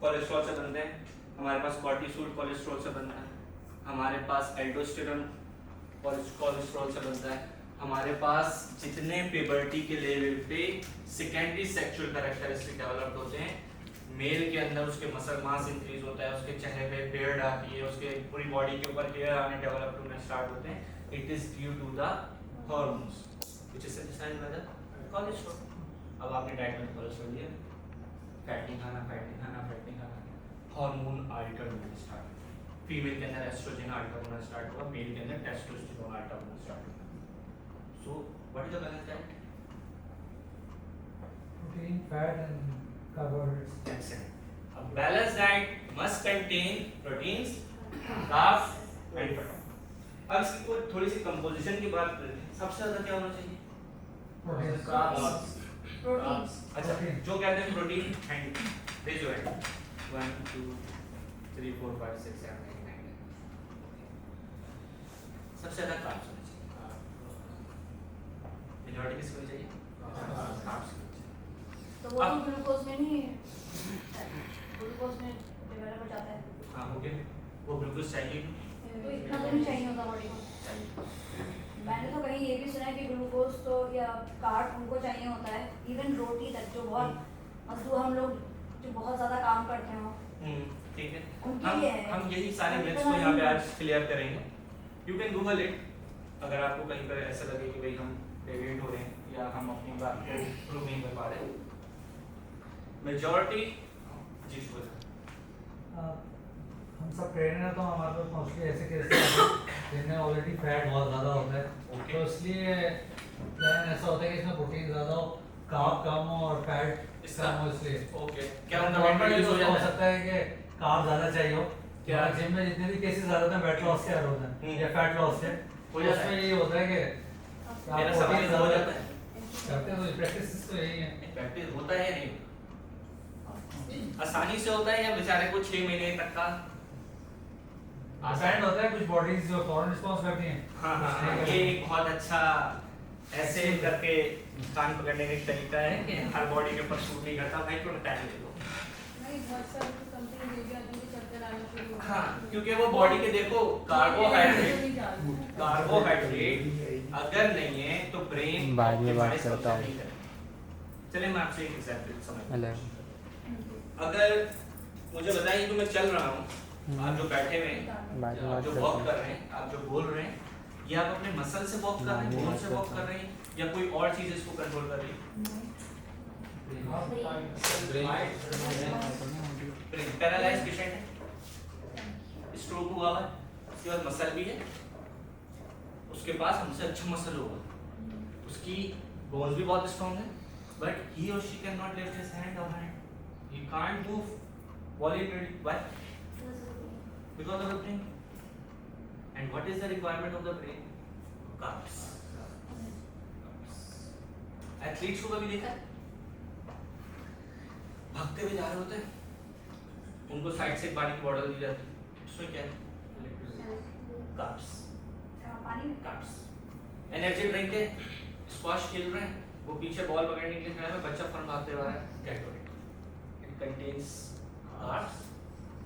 Cholesterol से बनते हैं, हमारे पास कॉर्टिसोल कोलेस्ट्रॉल से बनता है, हमारे पास एल्डोस्टेरोन कोलेस्ट्रॉल से बनता है, हमारे पास जितने प्यूबर्टी के लेवल पे सेकेंडरी सेक्सुअल कैरेक्टरिस्टिक डेवलप्ड होते हैं, मेल के अंदर उसके मसल मास इंक्रीज होता है, उसके चेहरे पे बियर्ड आती है, उसके पूरी बॉडी के ऊपर हेयर आने डेवलप होने स्टार्ट होते हैं, it is due to the hormones which is synthesized by the cholesterol. अब आपने डाइट में कोलेस्ट्रॉल लिया, फैट नहीं खाना, फैट नहीं खाना, फैट नहीं खाना, हार्मोन अल्टर होना स्टार्ट, फीमेल के अंदर एस्ट्रोजन अल्टर होना स्टार्ट हुआ, मेल के अंदर टेस्टोस्टेरोन अल्टर होना स्टार्ट हुआ। So what is the balance diet? Protein, fat and carbohydrates. That's it. A balanced diet must contain proteins, carbs and fat. अब इसकी कोई थोड़ी सी कंपोजिशन की बात करें, सबसे ज्यादा क्या होना चाहिए? Protein. Carbs. प्रोटीन। अच्छा, जो कहते हैं प्रोटीन एंड रेज जो है 1 2 3 4 5 6 7 8 9 सबसे ज्यादा कार्ब्स होने चाहिए। मेजॉरिटी किसको चाहिए? कार्ब्स। तो वो तो ग्लूकोज में नहीं है, ग्लूकोज में डेवलप हो जाता है। हाँ ओके, वो ग्लूकोज चाहिए तो इतना तो नहीं चाहिए होता बॉडी को। चाहिए। मैंने तो कहीं ये भी सुना है कि ग्लूकोज तो या कार्ब उनको चाहिए होता है, इवन रोटी तक, जो बहुत मजदूर हम लोग जो बहुत ज़्यादा काम करते हो। ठीक है, उनके लिए है। हम यही सारे मिथ्स को यहाँ पे आज क्लियर करेंगे। यू कैन गूगल इट, अगर आपको कहीं पर ऐसा लगे कि भाई हम डेविएट हो रहे हैं या हम अपनी बात को प्रूव नहीं कर पा रहे। मेजॉरिटी जी हम सब ट्रेनर हैं तो हमारे पास मोस्टली ऐसे केसेस हैं जिनमें ऑलरेडी फैट बहुत ज़्यादा होता है, Okay. तो इसलिए प्लान ऐसा होता है कि इसमें प्रोटीन ज़्यादा हो, कार्ब कम हो और फैट कम हो, इसलिए ओके। क्या उनका नॉर्मल वेट रिड्यूस हो जाता है? सकता है कि कार्ब ज़्यादा चाहिए हो। क्या? जिम में जितने भी केसेस ज़्यादा होते हैं वेट लॉस के आ रहे होते हैं या फैट लॉस के, हो जाता उसमें है। ये होता है कि मेरा आप सवाल प्रोटीन हो ज़्यादा जाता है, करते हैं, तो प्रैक्टिस तो यही है। प्रैक्टिस होता है नहीं, आसानी से होता है या बेचारे को 6 महीने तक का डिपेंड होता है, कुछ बॉडीज जो फॉरन रिस्पांस करती हैं। हाँ, ये एक बहुत अच्छा ऐसे करके कान पकड़ने का एक तरीका है कि हर बॉडी के ऊपर सूट नहीं करता, भाई थोड़ा टाइम ले लो। नहीं, बहुत सारे तो something ले लिया, अभी भी चलते रहना शुरू हो गया। हाँ, क्योंकि वो बॉडी के देखो कार्बोहाइड्रेट अगर नहीं है तो ब्रेन बाद में बात करता हूँ। चलिए मैं आपसे एक एग्जांपल समझ। हेलो। अगर मुझे बताइए कि मैं चल रहा हूँ, आप जो बैठे हुए हैं, बाद में आप बात जो करता वॉक हूँ। कर रहे हैं, आप जो बोल रहे हैं, ये आप अपने मसल से वॉक कर रहे हैं, बोन से वॉक कर रहे हैं या कोई और चीज इसको कंट्रोल कर रही है? पैरालाइज पेशेंट है, स्ट्रोक हुआ है, उसके बाद मसल भी है, उसके पास हमसे अच्छा मसल होगा, उसकी बोन्स भी बहुत स्ट्रॉन्ग है, बट ही और she can not lift his hand और hand, he can't move voluntarily. Why? Because of the brain. And what is the requirement of the brain? Carbs. Athletes को कभी देखा? भागते हुए जा रहे होते हैं, उनको साइड से पानी की बोतल दी जाती है, उसमें क्या है? Carbs. पानी Carbs. एनर्जी ड्रिंक है, स्क्वाश खेल रहे हैं, वो पीछे बॉल पकड़ने के लिए खड़ा है, बच्चा फन भागते हुए आ रहा है, Gatorade. It contains carbs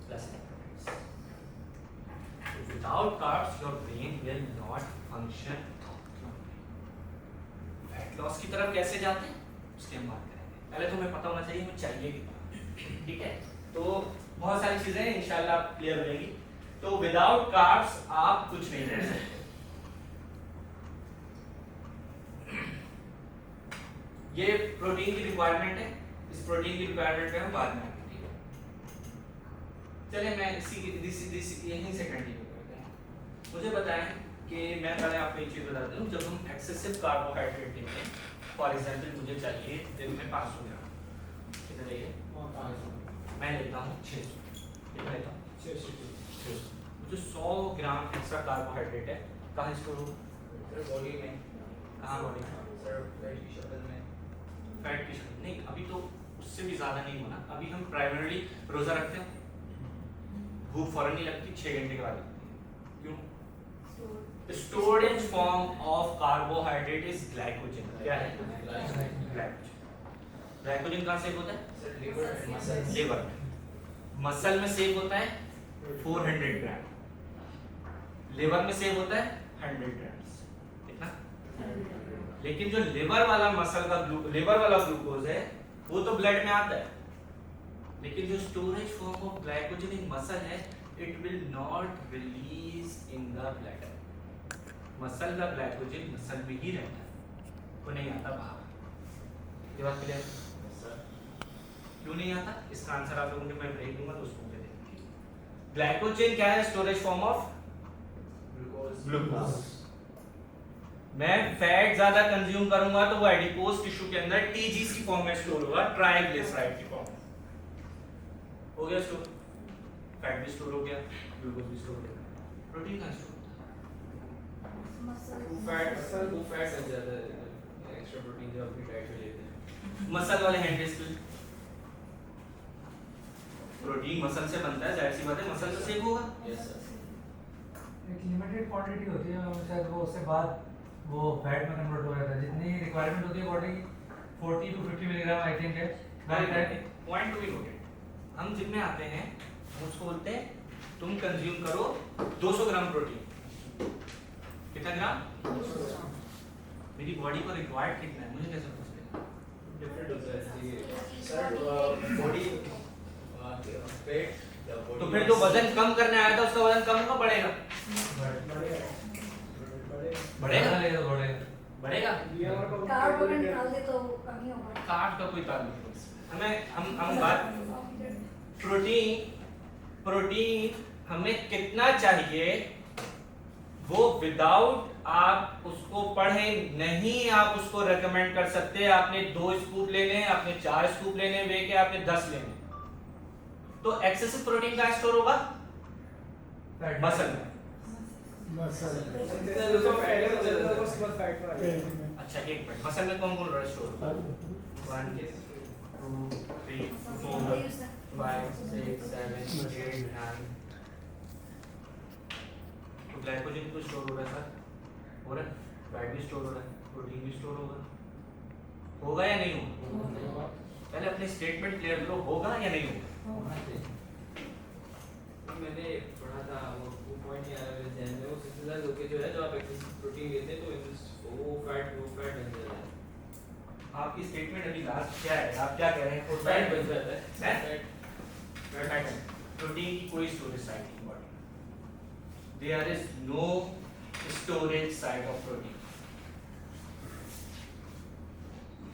plus electrolytes. So without carbs, your brain will not function optimally. Fat loss की तरफ कैसे जाते हैं उसकी हम बात करेंगे। पहले तो हमें पता होना चाहिए हमें चाहिए कितना, ठीक है? तो बहुत सारी चीजें इंशाल्लाह आप क्लियर हो जाएगी। तो विदाउट कार्ब्स आप कुछ नहीं रह सकते। ये प्रोटीन की रिक्वायरमेंट है, इस प्रोटीन की रिक्वायरमेंट पे हम बाद में आएंगे, ठीक है? चलिए मैं इसी यहीं से कंटिन्यू करते हैं। मुझे बताएं कि मैं पहले आपको एक चीज़ बता दूं, जब हम एक्सेसिव कार्बोहाइड्रेट लेते हैं, फॉर एग्जांपल मुझे चाहिए दिन में 500 ग्राम, कितना चाहिए? मैं लेता हूँ 600, कितना लेता हूँ? 600। मुझे 100 ग्राम एक्स्ट्रा कार्बोहाइड्रेट है, कहाँ स्टोर होगा? बॉडी में। कहाँ बॉडी में? फैट की शक्ल में। फैट की शक्ल नहीं, अभी तो उससे भी ज़्यादा नहीं होना, अभी हम प्राइमरली रोज़ा रखते हैं, भूख फौरन नहीं लगती, 6 घंटे के बाद लगती है। क्यों? Stored in form of carbohydrate is glycogen. क्या है? Glycogen. Glycogen कहाँ से होता है? लिवर में। मसल में सेव होता है 400 ग्राम, लिवर में सेव होता है 100 ग्राम। कितना? लेकिन जो लिवर वाला ग्लूकोज है वो तो ब्लड में आता है, लेकिन जो storage form of glycogen in muscle है it will not release in the blood. Muscle का ग्लाइकोजन मसल में ही रहता है, वो नहीं आता बाहर। ये बात क्लियर है? क्यों नहीं आता? इसका आंसर आप लोगों को मैं ब्रेक दूंगा तो उसको मुझे देंगे। ग्लाइकोजन क्या है? Storage form of glucose. मैं फैट ज्यादा कंज्यूम करूंगा तो वो एडिपोज टिश्यू के अंदर टीजीसी फॉर्म में स्टोर होगा, ट्राइग्लिसराइड की फॉर्म में। हो गया स्टोर, फैट भी स्टोर हो गया, ग्लूकोज भी स्टोर हो गया। प्रोटीन कहां स्टोर होता मसल फैट से ज्यादा एक्स्ट्रा प्रोटीन जो अपनी डाइट में लेते हैं। है? मसल वाले हैंड डिस्क प्रोटीन मसल से बनता है, जाहिर सी बात है मसल से सेव होगा। Yes sir. एक लिमिटेड क्वांटिटी होती है और शायद वो उससे बाद वो फैट में कन्वर्ट हो जाता है। जितनी रिक्वायरमेंट होती है बॉडी की 40 to 50 मिलीग्राम आई थिंक है। Point to be noted. हम जिम में आते हैं, हम उसको बोलते हैं तुम कंज्यूम करो 200 ग्राम प्रोटीन। कितना ग्राम? मेरी बॉडी को रिक्वायर्ड कितना है मुझे कैसे पता चलेगा? डिफरेंट होता है सर। बॉडी पेट तो फिर जो वजन कम करने आया था उसका वजन कम होगा बढ़ेगा? बढ़ेगा? बढ़ेगा? कार्ब अगर निकाल दे तो कम ही होगा। कार्ब का कोई ताल्लुक नहीं। हम बात प्रोटीन हमें कितना चाहिए वो विदाउट आप उसको पढ़े नहीं आप उसको रेकमेंड कर सकते। आपने 2 स्कूप लेने हैं, आपने 4 स्कूप लेने वे के आपने 10 लेने। तो एक्सेसिव प्रोटीन कहाँ स्टोर होगा? मसल में। अच्छा एक मिनट, मसल में कौन कौन स्टोर होगा? 1 2 3 4 5 6 7 8 9। तो ग्लाइकोजन तो स्टोर हो रहा है सर, हो रहा है, फैट भी स्टोर हो रहा है, प्रोटीन भी स्टोर होगा या नहीं होगा? पहले अपनी स्टेटमेंट क्लियर करो, होगा या नहीं होगा? मैंने पढ़ा था वो पॉइंट नहीं आ रहा मेरे ध्यान में। वो सिलसिला लोके जो है जो आप एक्सेसिव प्रोटीन लेते हैं तो वो फैट बन जाता है। आपकी स्टेटमेंट अभी लास्ट क्या है? आप क्या कह रहे हैं? फैट बन जाता है। फैट प्रोटीन की कोई स्टोरेज साइट नहीं body. There is no storage site of protein.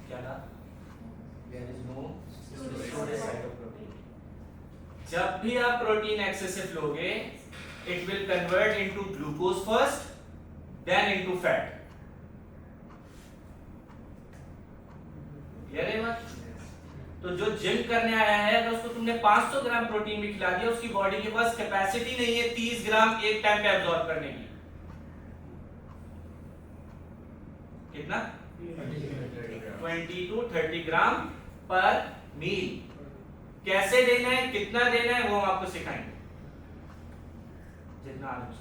क्या था? There is no storage site of protein. जब भी आप प्रोटीन एक्सेसिव लोगे it will convert into glucose first then into fat. ये बात। तो जो जिम करने आया है अगर उसको तुमने 500 ग्राम प्रोटीन भी खिला दिया उसकी बॉडी के पास कैपेसिटी नहीं है 30 ग्राम एक टाइम पे एब्जॉर्ब करने की। कितना? 20 to 30 ग्राम पर मील। कैसे देना है, कितना देना है वो हम आपको सिखाएंगे। जितना आज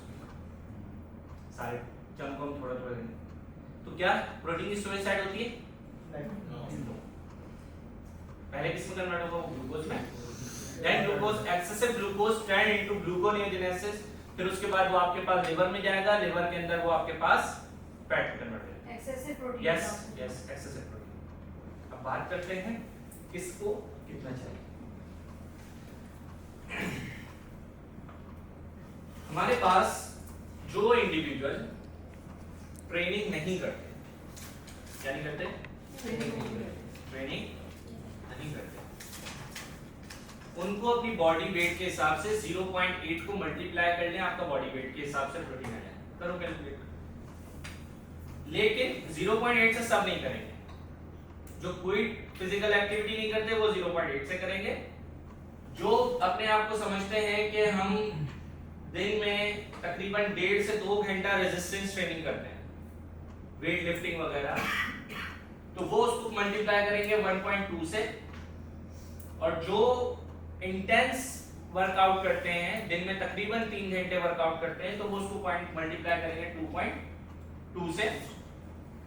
सारे चंक हम थोड़ा थोड़ा देंगे। तो क्या प्रोटीन की स्टोरेज साइट होती है? पहले किस में कन्वर्ट होगा? वो ग्लूकोज में। Then glucose excessive glucose turn into gluconeogenesis. फिर उसके बाद वो आपके पास लिवर में जाएगा, लिवर के अंदर वो आपके पास फैट में कन्वर्ट हो जाएगा। Excessive protein. Yes excessive protein. अब बात करते हैं किसको कितना चाहिए। हमारे पास जो इंडिविजुअल ट्रेनिंग नहीं करते, क्या नहीं करते? ट्रेनिंग नहीं करते, उनको अपनी बॉडी वेट के हिसाब से 0.8 को मल्टीप्लाई कर लें, आपका बॉडी वेट के हिसाब से प्रोटीन आ जाए। करो कैलकुलेट। लेकिन 0.8 से सब नहीं करेंगे। जो कोई फिजिकल एक्टिविटी नहीं करते वो 0.8 से करेंगे। जो अपने आप को समझते हैं कि हम दिन में तकरीबन 1.5 से 2 घंटा रेजिस्टेंस ट्रेनिंग करते हैं, वेट लिफ्टिंग वगैरह, तो वो उसको मल्टीप्लाई करेंगे 1.2 से। और जो इंटेंस वर्कआउट करते हैं, दिन में तकरीबन 3 घंटे वर्कआउट करते हैं, तो वो उसको मल्टीप्लाई करेंगे 2.2 से।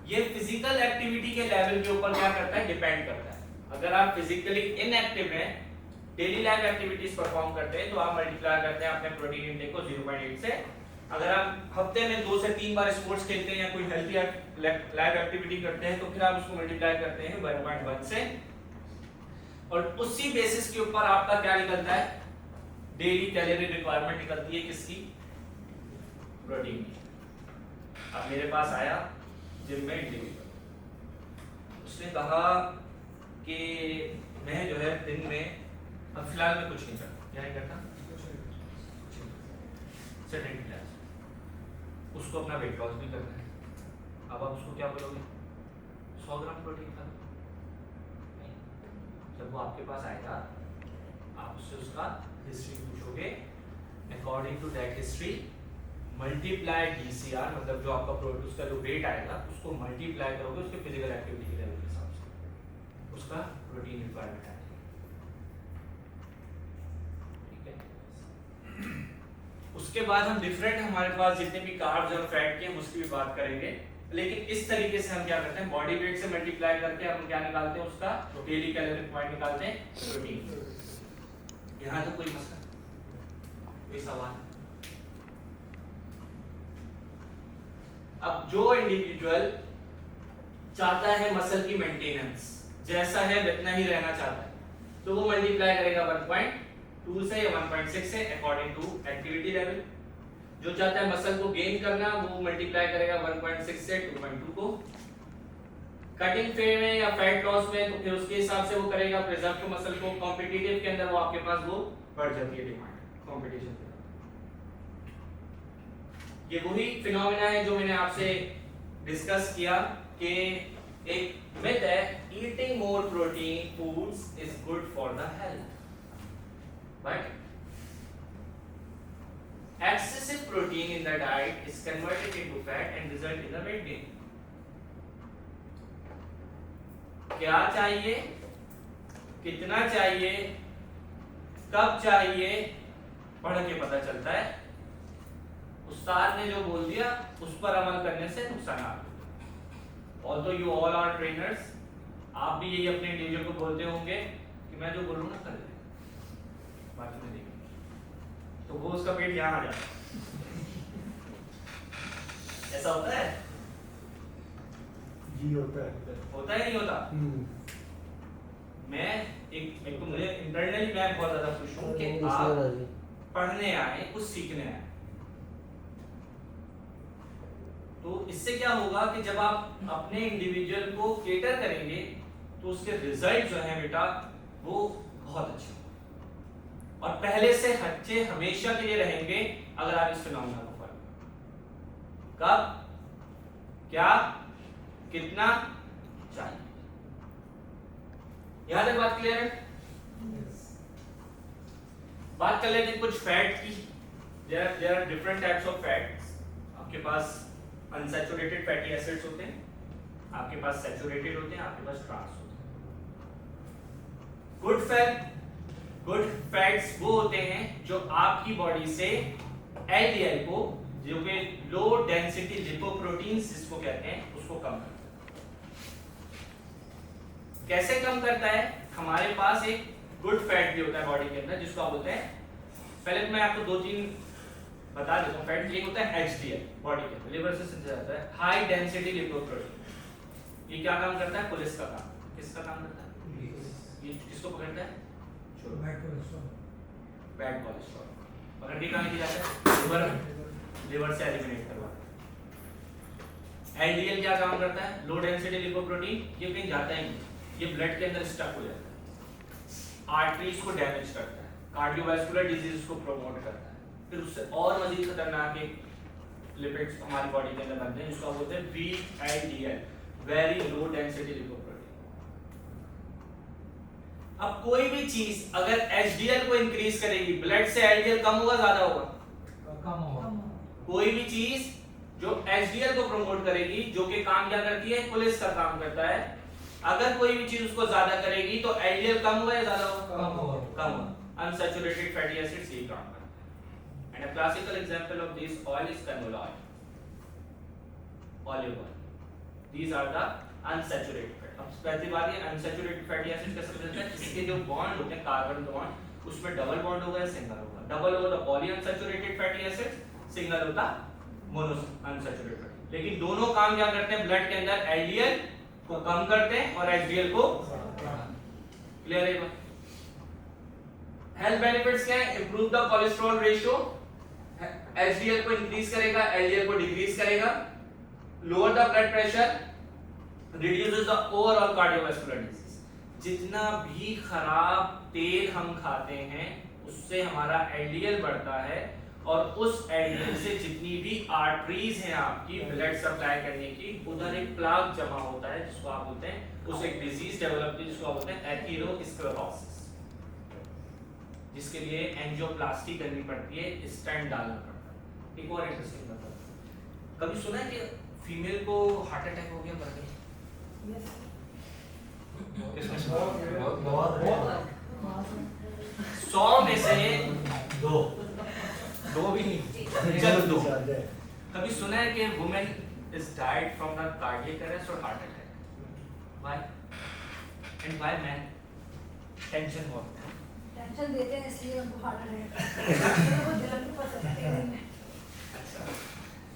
ये फिजिकल एक्टिविटी के लेवल के ऊपर क्या करता है? डिपेंड करता है। अगर आप फिजिकली इनएक्टिव हैं डेली लाइफ एक्टिविटीज परफॉर्म करते हैं तो आप मल्टीप्लाई करते हैं अपने प्रोटीन इंटेक को 0.8 से। अगर आप हफ्ते में 2 से 3 बार स्पोर्ट्स खेलते हैं या कोई हेल्थी लाइफ एक्टिविटी करते हैं तो फिर आप उसको मल्टीप्लाई करते हैं 1.1 से, और उसी बेसिस के ऊपर आपका क्या निकलता है, डेली कैलोरी रिक्वायरमेंट निकलती है किसकी, प्रोटीन की। अब मेरे पास आया जिम में इंडिविजुअल, उसने कहा कि मैं जो है दिन में, अब फिलहाल मैं कुछ नहीं करता, क्या नहीं करता, सेडेंटरी क्लास, उसको अपना वेट लॉस भी करना है। अब आप उसको क्या बोलोगे, 100 ग्राम प्रोटीन खा। जब वो आपके पास आएगा आप उससे उसका हिस्ट्री पूछोगे, according to that history multiply DCR, मतलब जो आपका प्रोटीन उसका जो वेट आएगा उसको मल्टीप्लाई करोगे उसके फिजिकल एक्टिविटी के लेवल के हिसाब से, उसका प्रोटीन रिक्वायरमेंट आएगा। ठीक है, उसके बाद हम डिफरेंट हमारे पास जितने भी कार्ब्स और फैट के हम उसकी भी बात करेंगे, लेकिन इस तरीके से हम क्या करते हैं, बॉडी वेट से मल्टीप्लाई करके हम क्या निकालते हैं, उसका डेली कैलोरी रिक्वायर्ड निकालते हैं, प्रोटीन। यहाँ तो कोई मसला, कोई सवाल? अब जो इंडिविजुअल चाहता है मसल की मेंटेनेंस जैसा है इतना ही रहना चाहता है, तो वो मल्टीप्लाई करेगा 1.2 से या 1.6 से अकॉर्डिंग टू एक्टिविटी लेवल। जो चाहता है मसल को गेन करना वो मल्टीप्लाई करेगा 1.6 से 2.2 को। कटिंग फेज में या फैट लॉस में तो फिर उसके हिसाब से वो करेगा प्रिजर्व मसल को। कॉम्पिटिटिव के अंदर वो आपके पास वो बढ़ जाती है डिमांड कॉम्पिटिशन के। ये वही फिनोमेना है जो मैंने आपसे डिस्कस किया कि एक मिथ है, eating more protein foods is good for the health, but excessive protein in the diet is converted into fat and result in the weight gain. क्या चाहिए, कितना चाहिए, कब चाहिए, पढ़ के पता चलता है। उस्ताद ने जो बोल दिया उस पर अमल करने से नुकसान। Although you all are trainers, आप भी यही अपने इंडिविजुअल को बोलते होंगे कि मैं जो बोलूँ ना कर ले, बाकी में देखिए तो वो उसका पेट यहाँ आ जाता है। ऐसा होता है? जी होता है। होता है नहीं होता? मैं एक तो मुझे इंटरनली मैं बहुत ज्यादा खुश हूँ कि आप पढ़ने आए, कुछ सीखने आए। तो इससे क्या होगा कि जब आप अपने इंडिविजुअल को केटर करेंगे तो उसके रिजल्ट जो है बेटा वो बहुत अच्छे होंगे और पहले से अच्छे हमेशा के लिए रहेंगे अगर आप इस फिनोमेना को फॉलो करें। कब, क्या, कितना चाहिए, यहां तक बात क्लियर है? बात कर लेते हैं कुछ फैट की। There are different types of fats. आपके पास अनसैचुरेटेड फैटी एसिड्स होते हैं, आपके पास सैचुरेटेड होते हैं, आपके पास ट्रांस होते हैं। गुड फैट्स वो होते हैं जो आपकी बॉडी से LDL को, जो कि लो डेंसिटी लिपोप्रोटीन्स जिसको कहते हैं, उसको कम करता है। कैसे कम करता है? हमारे पास एक गुड फैट भी होता है बॉडी के अंदर जिसको आप बोलते हैं, पहले तो मैं आपको 2-3 बता देता हूँ। फैट एक होता है HDL, बॉडी के अंदर लिवर से सिंथेसाइज होता है, हाई डेंसिटी लिपोप्रोटीन। ये क्या काम करता है? पुलिस का काम। किसका काम करता है? ये किसको पकड़ता है? बैड कोलेस्ट्रॉल पकड़ के कहाँ लेके जाता है? लिवर से एलिमिनेट करवाता है। LDL क्या काम करता है? लो डेंसिटी लिपोप्रोटीन। ये कहीं जाता ही नहीं, ये ब्लड के अंदर स्टक हो जाता है, आर्टरीज को डैमेज करता है, कार्डियोवास्कुलर डिजीज को प्रमोट करता है। फिर उससे और मजीद खतरनाक एक लिपिड्स हमारी बॉडी के अंदर बनते हैं जिसको बोलते हैं VLDL, very low density lipoprotein. अब कोई भी चीज अगर HDL को इंक्रीज करेगी, ब्लड से LDL कम होगा ज्यादा होगा? कम होगा। कोई भी चीज जो HDL को प्रमोट करेगी, जो कि काम क्या करती है? पुलिस का काम करता है, अगर कोई भी चीज उसको ज्यादा करेगी तो LDL कम होगा या ज्यादा होगा? कम होगा। कम होगा। अनसैचुरेटेड फैटी एसिड्स यही काम करते हैं। And a classical example of this oil is canola oil, olive oil. These are the unsaturated fat. अब पहली बात ये अनसैचुरेटेड फैटी एसिड कैसे बनता है, इसके जो बॉन्ड होते हैं कार्बन बॉन्ड उसमें डबल बॉन्ड होगा या सिंगल होगा, डबल होगा तो poly unsaturated fatty acid, single होता मोनो अनसैचुरेटेड फैटी। लेकिन दोनों काम क्या करते हैं ब्लड के अंदर, एलडीएल को कम करते हैं और एचडीएल को, क्लियर है बात? हेल्थ बेनिफिट्स क्या है, improve the cholesterol ratio, HDL को इंक्रीज करेगा, एलडीएल को डिक्रीज करेगा, lower the blood pressure, reduces the overall cardiovascular disease. जितना भी खराब तेल हम खाते हैं उससे हमारा एलडीएल बढ़ता है और उस एलडीएल से जितनी भी आर्टरीज हैं आपकी ब्लड सप्लाई करने की, उधर एक प्लाक जमा होता है जिसको आप बोलते हैं, उसे एक डिजीज डेवलप होती है जिसको आप बोलते हैं एथेरोस्क्लेरोसिस, जिसके लिए एंजियोप्लास्टी करनी पड़ती है, स्टेंट डालना पड़ता है। एक और इंटरेस्टिंग बात, कभी सुना है कि फीमेल को हार्ट अटैक हो गया मर गई? बहुत 100 में से दो भी नहीं, चलो 2। कभी सुना है कि women is died from the cardiac arrest और heart attack? Why? And why man? Tension बहुत है, टेंशन देते हैं इसलिए उनको हार्ट अटैक वो जलन की पता है। अच्छा,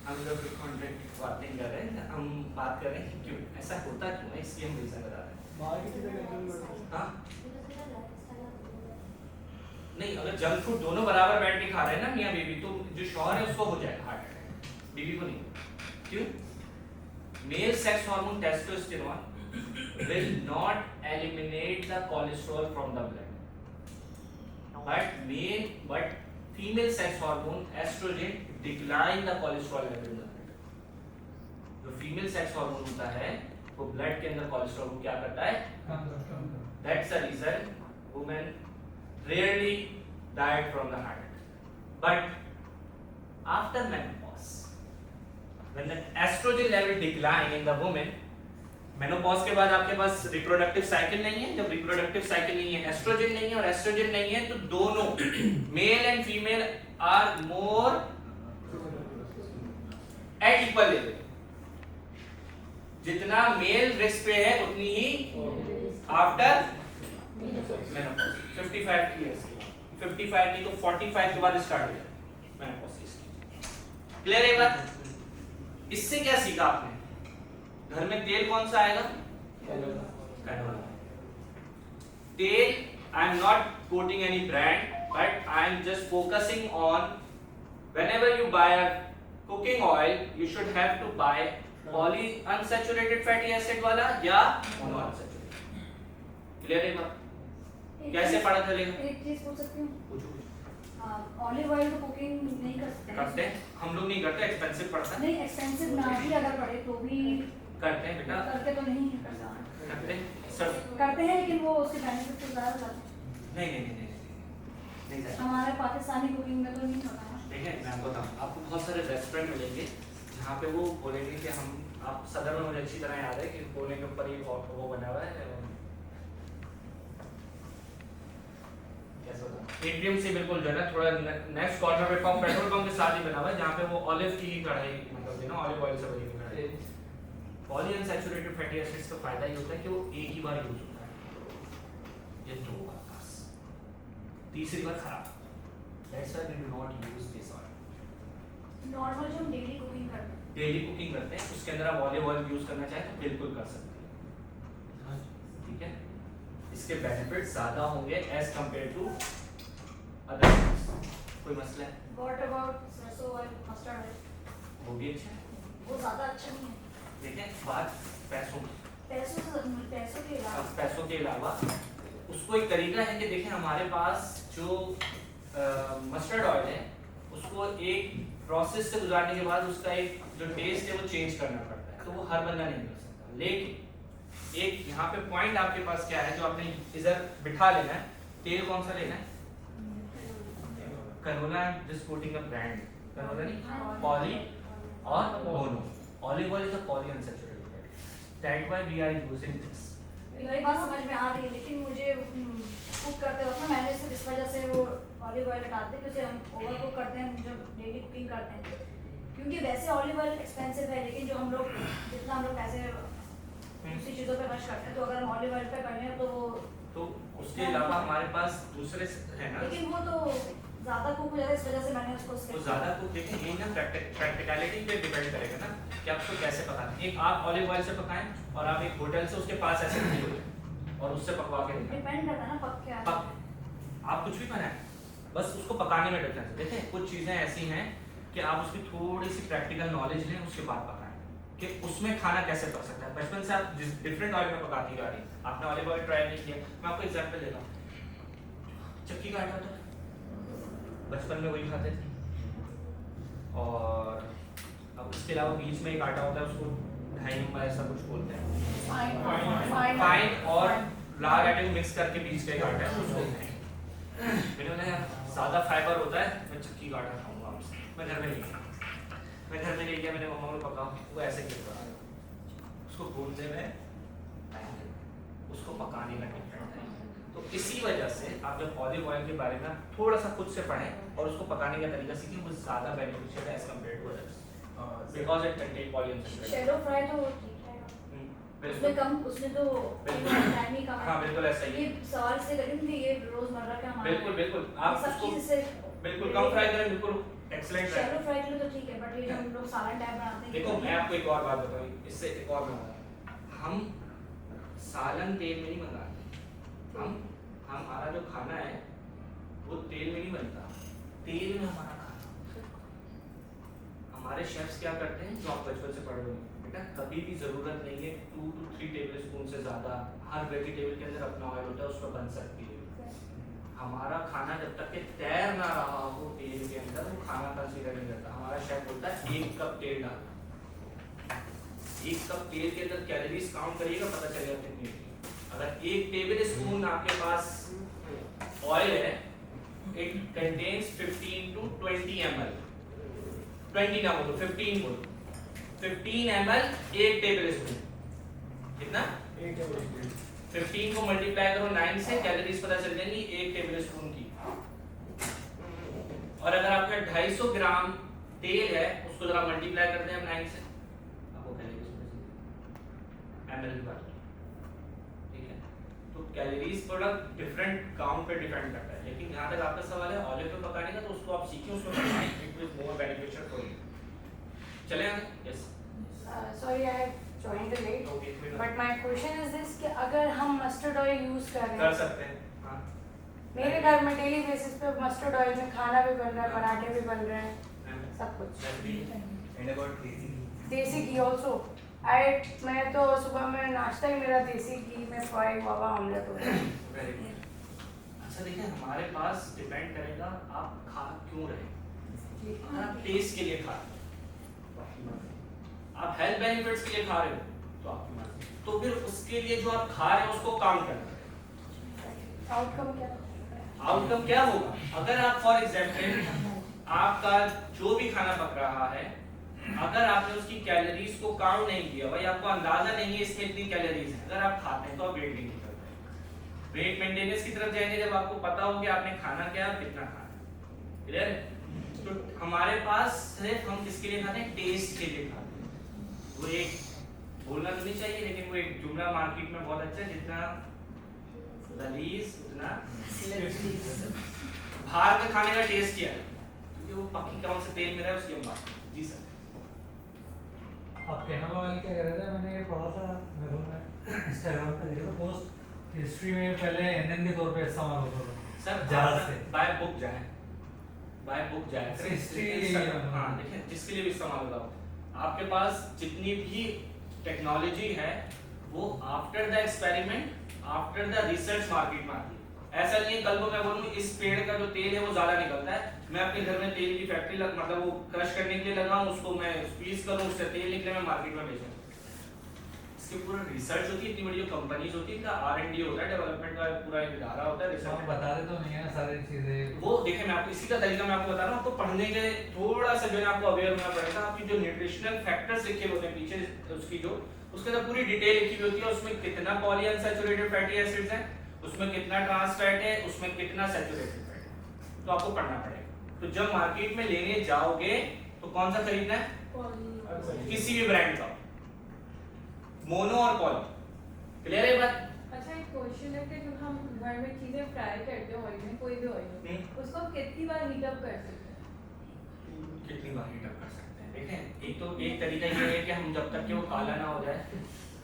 हम लोग कॉन्ट्रैक्ट बातें कर रहे हैं, हम बात कर रहे हैं कि क्यों ऐसा होता क्यों है, इसलिए हम रीजन बता रहे हैं। हाँ नहीं, अगर जंक फूड दोनों बराबर बैठ के खा रहे हैं ना मियां बीवी, तो जो शौहर है उसको हो जाएगा हार्ट अटैक, बीवी को नहीं। क्यों? Mail sex hormone testosterone will not eliminate the cholesterol from the blood, but female sex hormone estrogen decline the cholesterol level in the blood। जो फीमेल सेक्स हार्मोन होता है वो ब्लड के अंदर कोलेस्ट्रॉल को क्या करता है, that's the reason women rarely died from the heart attack। But after menopause, when the estrogen level decline in the woman, menopause के बाद आपके पास रिप्रोडक्टिव साइकिल नहीं है, जब रिप्रोडक्टिव साइकिल नहीं है, एस्ट्रोजन नहीं है और एस्ट्रोजन नहीं है, तो दोनों male and female are more at equal level. जितना मेल रिस्क पे है उतनी ही आफ्टर मेनोपॉज 55 इयर्स की, 55 की तो 45 के बाद स्टार्ट हो जाए मेनोपॉज। क्लियर है बात? इससे क्या सीखा आपने? घर में तेल कौन सा आएगा? कैनोला तेल। I am not coating any brand, but I am just focusing on whenever you buy a cooking oil, you should have to buy poly unsaturated fatty acid वाला या mono unsaturated। क्लियर है बात? कैसे पता चलेगा? एक चीज पूछ सकती हूँ? पूछो। ऑलिव ऑयल तो कुकिंग नहीं कर सकते करते हैं हम लोग, नहीं करते, एक्सपेंसिव पड़ता है। नहीं, एक्सपेंसिव ना भी अगर पड़े तो भी करते हैं बेटा, करके तो नहीं करता, करते हैं सर। करते हैं लेकिन वो उसके बेनिफिट तो ज़्यादा जाते हैं। नहीं नहीं नहीं नहीं नहीं सर, हमारे पाकिस्तानी कुकिंग में तो नहीं होता है। देखिए मैं आपको बताऊँ, आपको बहुत सारे रेस्टोरेंट मिलेंगे जहाँ पे वो बोलेंगे कि हम, आप सदर में मुझे अच्छी तरह याद है कि कोने के ऊपर ही वो बना हुआ है, कैसा होता है एटीएम से बिल्कुल जो है ना थोड़ा नेक्स्ट कॉर्नर पे पंप, पेट्रोल पंप के साथ ही बना हुआ है, जहाँ पे वो ऑलिव की कढ़ाई, मतलब यू नो ऑलिव ऑयल से बनी हुई कढ़ाई। पॉली अनसैचुरेटेड फैटी एसिड्स का फायदा ये होता है कि वो एक ही बार यूज होता है या 2 बार बस, तीसरी बार खराब। That's why we do not use this oil. Normal जो हम डेली कुकिंग करते हैं, डेली कुकिंग करते हैं उसके अंदर आप ऑलिव ऑयल यूज करना चाहें तो बिल्कुल कर सकते हैं, ठीक है? इसके बेनिफिट्स ज्यादा होंगे एज कंपेयर टू अदर। कोई मसला है? व्हाट अबाउट सरसों ऑयल, मस्टर्ड ऑयल? वो भी अच्छा है। वो ज़्यादा अच्छा नहीं है। देखिए बात पैसों की, पैसों के अलावा उसको एक तरीका है कि देखें हमारे पास जो मस्टर्ड ऑयल है उसको एक प्रोसेस से गुजारने के बाद उसका एक जो टेस्ट है वो चेंज करना पड़ता है, तो वो हर बंदा नहीं कर सकता। लेकिन एक यहाँ पे पॉइंट आपके पास क्या है जो आपने इधर बिठा लेना है, तेल कौन सा लेना है? Canola, just coating a brand, canola नहीं, पॉली और mono. Olive oil is a poly unsaturated fat, that why we are using this. मेरी बात समझ में आ रही है, लेकिन मुझे कुक करते वक्त ना मैंने सिर्फ इस वजह से वो ऑलिव ऑयल हटाते हैं, जैसे हम ओवर कुक करते हैं जब डेली कुकिंग करते हैं, क्योंकि वैसे ऑलिव ऑयल एक्सपेंसिव है, लेकिन जो हम लोग जितना हम लोग पैसे दूसरी चीज़ों पे खर्च करते हैं, तो अगर हम ऑलिव ऑयल पे कर लें तो वो तो उसके अलावा हमारे पास दूसरे है ना, लेकिन वो तो ज़्यादा कुक हो जाता है, इस वजह से मैंने उसको तो skip ज़्यादा किया। कुक देखें, ये ना प्रैक्टिकलिटी पे डिपेंड करेगा ना कि आपको कैसे पकाना है। एक आप ऑलिव ऑयल से पकाएं और आप एक होटल से उसके पास ऐसे नहीं हो और उससे पकवा के दिखाएं। डिपेंड करता है ना पक क्या है। आप कुछ भी बनाएं, बस उसको पकाने में डिफरेंस है। देखें कुछ चीज़ें ऐसी हैं कि आप उसकी थोड़ी सी प्रैक्टिकल नॉलेज लें, उसके बाद पकाएं कि उसमें खाना कैसे पक सकता है। बचपन से आप जिस डिफरेंट ऑयल में पकाती आ रही, आपने ऑलिव ऑयल ट्राई नहीं किया। मैं आपको एग्जांपल देता हूँ, चक्की का आटा होता है, बचपन में वही खाते थे। और अब उसके अलावा बीच में एक आटा होता है, उसको ढाई नंबर ऐसा कुछ बोलते हैं, फाइन और लाल आटे को मिक्स करके बीच का एक आटा है, उसको मैंने बोला यार ज़्यादा फाइबर होता है, मैं चक्की का आटा खाऊंगा आपसे। मैं घर में ले गया, मैंने मम्मा को पकाओ, वो ऐसे गिर रहा है, उसको भूनने में टाइम लगता, उसको पकाने में डिफरेंट है। तो इसी वजह से आप जब ऑलिव ऑयल के बारे में थोड़ा सा खुद से पढ़ें और उसको पकाने का तरीका सीखें, वो ज़्यादा बेनिफिशियल है as compare to others, because it contain polyunsaturated. Shallow fry तो ठीक है, उसमें कम, उसमें तो टाइम ही कम है। हाँ बिल्कुल ऐसा ही ये सवाल से करें कि ये रोजमर्रा का हमारा बिल्कुल बिल्कुल आप सब उसको चीज़ से बिल्कुल कम फ्राई करें, बिल्कुल एक्सीलेंट है। शैलो फ्राई के लिए तो ठीक है, बट ये जो हम लोग सालन टाइप बनाते हैं, देखो मैं आपको एक और बात बताऊँ, इससे एक और मैं बताऊँ, हम सालन तेल में नहीं मंगाते, हम हमारा जो खाना है वो तेल में नहीं बनता, तेल में हमारा खाना। हमारे शेफ्स क्या करते हैं, जो आप बचपन से पढ़ रहे हो बेटा, कभी भी जरूरत नहीं है 2 to 3 टेबलस्पून से ज्यादा, हर वेजिटेबल के अंदर अपना ऑयल होता है, उस पर बन सकती है। हमारा खाना जब तक के तैर ना रहा हो तेल के अंदर, वो खाना कंसीडर नहीं करता। हमारा शेफ बोलता है 1 कप तेल डालो, 1 कप तेल के अंदर कैलोरीज काउंट करिएगा, पता चलेगा कितनी है। अगर 1 टेबल स्पून आपके पास ऑयल है, इट कंटेन्स 15 to 20 ml, 20 ना बोलो 15 बोलो, 15 ml 1 टेबल स्पून, कितना 15 को मल्टीप्लाई करो 9 से, कैलोरीज पता चल जाएंगी 1 टेबल स्पून की। और अगर आपका 250 ग्राम तेल है, उसको जरा मल्टीप्लाई करते हैं हम 9 से, आपको कैलोरीज पता चलेगी ml की बात, ठीक है। तो कैलोरीज थोड़ा डिफरेंट काउंट पे डिपेंड करता है, लेकिन जहाँ तक आपका सवाल है ऑलिव पे पकाने का, तो उसको आप सीखें, उसमें बनाएं, it will more beneficial for you. चले आगे, yes Sorry, I have joined late. Okay, But my question is this कि अगर हम mustard oil use कर रहे कर हैं, सकते हैं, हाँ मेरे घर में डेली बेसिस पे mustard oil में खाना भी बन रहा है, पराठे भी बन रहे हैं, सब कुछ। And about देसी घी. देसी घी ऑल्सो, मैं तो सुबह में नाश्ता ही मेरा देसी घी में फ्राई हुआ ऑमलेट होता है। Very good. अच्छा देखिए, हमारे पास डिपेंड करेगा आप खा क्यों रहे हैं। अगर आप टेस्ट के लिए खा रहे हो तो आपकी मर्जी, आप हेल्थ बेनिफिट्स के लिए खा रहे हो तो आपकी मर्जी, तो फिर उसके लिए जो आप खा रहे हो उसको काउंट करना पड़ेगा। आउटकम क्या? आउटकम क्या होगा, अगर आप फॉर एग्जाम्पल आपका जो भी खाना पक रहा है, अगर आपने उसकी कैलोरीज को काउंट नहीं किया, भाई आपको अंदाजा नहीं है इसमें इतनी कैलोरीज है, अगर आप खाते हैं तो आप वेट गेन करते हैं। वेट मेंटेनेंस की तरफ जाएंगे जब आपको पता हो कि आपने खाना क्या और कितना खाना है, क्लियर है। तो हमारे पास सिर्फ हम किसके लिए खाते हैं, टेस्ट के लिए खाते हैं। वो एक बोलना तो नहीं चाहिए, लेकिन वो एक जुमला मार्केट में बहुत अच्छा है, जितना लजीज उतना बाहर का खाने का टेस्ट किया है, क्योंकि वो पक्की कौन से तेल में रहा है उसकी हम बात। जी सर, आप कहना वाले क्या कह रहे थे, मैंने ये पढ़ा था, मेरे को इंस्टाग्राम पे देखा था पोस्ट, हिस्ट्री में पहले ईंधन के तौर पे इस्तेमाल होता था सर जहाज से। बाय बुक जाए, बाय बुक जाए, हिस्ट्री, हाँ देखिए, जिसके लिए भी इस्तेमाल होता हो, आपके पास जितनी भी टेक्नोलॉजी है वो after the experiment, after the research market में आती है। ऐसा नहीं है कल को मैं बोलूँ इस पेड़ का जो तेल है वो ज्यादा निकलता है, मैं अपने घर में तेल की फैक्ट्री मतलब वो क्रश करने के लिए लगाऊं, उसको मैं स्क्वीज करूं, उससे तेल निकले, मैं मार्केट में बेचूं। इसके पूरा रिसर्च होती है, इतनी बड़ी जो कंपनीज होती है, इनका R&D होता है, डेवलपमेंट का पूरा एक इदारा होता है, आप रिसर्च बता दे तो नहीं है ना सारी चीजें। वो देखिए, मैं आपको इसी का तरीका मैं आपको बता रहा हूँ, आपको पढ़ने के थोड़ा सा जो है आपको अवेयर होना पड़ेगा। आपकी जो न्यूट्रिशनल फैक्टर्स लिखे होते हैं पीछे उसकी जो, उसके अंदर पूरी डिटेल लिखी हुई होती है, उसमें कितना पॉलीअनसैचुरेटेड फैटी एसिड्स है, उसमें कितना ट्रांस फैट है, उसमें कितना सैचुरेटेड फैट है, तो आपको पढ़ना पड़ेगा। तो जब मार्केट में लेने जाओगे तो कौन सा खरीदना है, किसी भी ब्रांड का, मोनो और पॉली, क्लियर है बात? अच्छा एक क्वेश्चन है कि जब हम घर में चीजें फ्राई करते हैं ऑयल में, कोई भी ऑयल हम्म। उसको हम कितनी बार हीट अप कर सकते हैं? कितनी बार हीट अप कर सकते हैं? देखें, एक तो एक तरीका ये है कि हम जब तक कि वो काला ना हो जाए,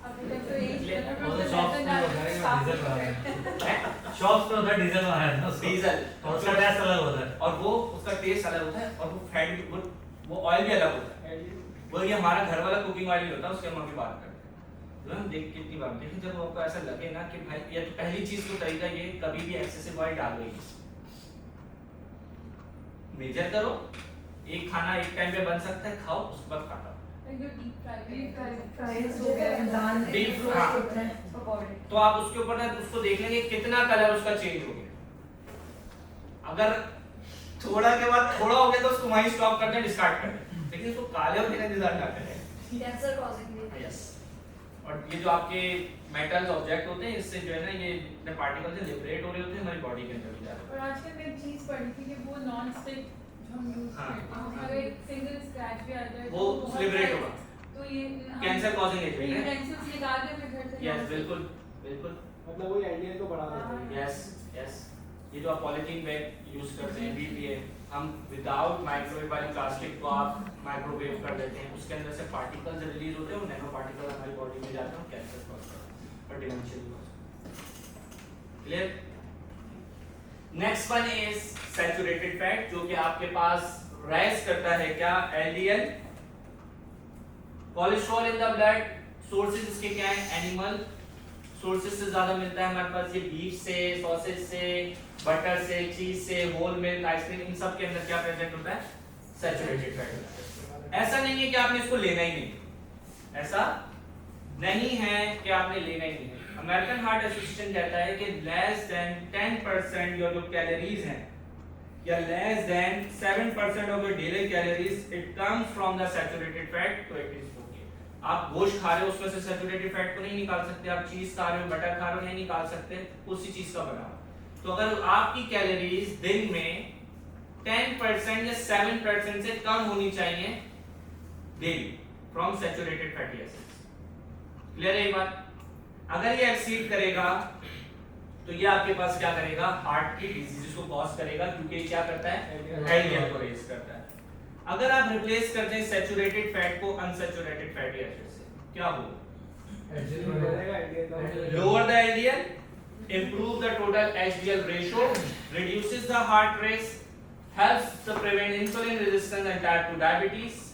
अभी तक तो यही वो तो शॉप्स पे होता है कि डीजल वाला है। शॉप्स पे होता है डीजल वाला है ना उसका। डीजल और उसका टेस्ट अलग होता है। और वो उसका टेस्ट अलग होता है और वो फैट भी वो ऑयल भी अलग होता है। वो ये हमारा घर वाला कुकिंग ऑयल नहीं होता, उसके हम अभी बात करते हैं। तो हम देख कितनी बार देखिए, जब आपको ऐसा लगे ना कि भाई, या तो पहली चीज तो तरीका ये, कभी भी एक्सेसिव ऑयल डाल रही मेजर करो, एक खाना एक टाइम पे बन सकता है, खाओ, उसके बाद खाता जो डीप फ्राई फ्राइज हो गया, नान Deep रोस्ट हाँ। होते हैं, पकौड़े। तो आप उसके ऊपर ना उसको देख लेंगे कितना कलर उसका चेंज हो गया। अगर थोड़ा के बाद थोड़ा हो गया तो उसको वहीं स्टॉप कर दें, डिस्कार्ड कर दें, लेकिन उसको काले होने का इंतजार ना करें। Cancer causing yes. और ये जो आपके मेटल्स ऑब्जेक्ट होते हैं, इससे जो है ना ये अपने पार्टिकल से लिबरेट हो रहे होते हैं हमारी बॉडी के अंदर भी जा रहे और आजकल मैं एक चीज पढ़ी थी कि वो नॉन स्टिक जो हम यूज हाँ, करते हैं, हाँ, उसमें अगर एक सिंगल स्क्रैच भी आ जाए वो तो बहुत liberate सारे- होगा। तो ये कैंसर कॉजिंग एजेंट है। यूटेंसिल्स निकाल के फिर घर से यस, बिल्कुल बिल्कुल। मतलब वही आइडिया को बढ़ा देता है। Yes yes. ये जो आप पॉलीथीन बैग यूज करते हैं बीपीए, हम विदाउट माइक्रोवेव वाली प्लास्टिक को आप माइक्रोवेव कर देते हैं, उसके अंदर से पार्टिकल्स रिलीज होते हैं और नैनो पार्टिकल हमारी बॉडी में जाते हैं और कैंसर कॉज करते हैं और डिमेंशिया भी कॉज करते हैं। Clear? Next one is saturated fat, जो कि आपके पास राइज करता है क्या? LDL, cholesterol in the blood. Sources इसके क्या है? एनिमल सोर्सेज से ज्यादा मिलता है हमारे पास, ये बीफ से, सॉसेज से, बटर से, चीज से, होल मिल्क, आइसक्रीम, इन सब के अंदर क्या प्रेजेंट होता है? Saturated fat. ऐसा नहीं है कि आपने इसको लेना ही नहीं, ऐसा नहीं है कि आपने लेना ही नहीं है। अमेरिकन हार्ट एसोसिएशन कहता है कि लेस देन 10% योर जो कैलोरीज हैं या less than 7% of your daily calories it comes from the saturated fat, तो इट इज ओके। आप गोश्त खा रहे हो, उसमें से सैचुरेटेड फैट को नहीं निकाल सकते, आप चीज खा रहे हो, बटर खा रहे हो, नहीं निकाल सकते, उसी चीज का बना। तो अगर आपकी कैलोरीज दिन में 10% या 7% से कम होनी चाहिए daily from saturated fatty acids. Clear है ये बात? अगर ये एक्सीड करेगा तो ये आपके पास क्या करेगा? हार्ट की डिजीज को कॉज करेगा, क्योंकि ये क्या करता है? एलडीएल को रेज करता है। अगर आप रिप्लेस कर दें सैचुरेटेड फैट को अनसैचुरेटेड फैटी एसिड से, क्या होगा? Lower the LDL, improve the total HDL ratio, reduces the heart rate, helps to prevent insulin resistance and type 2 diabetes.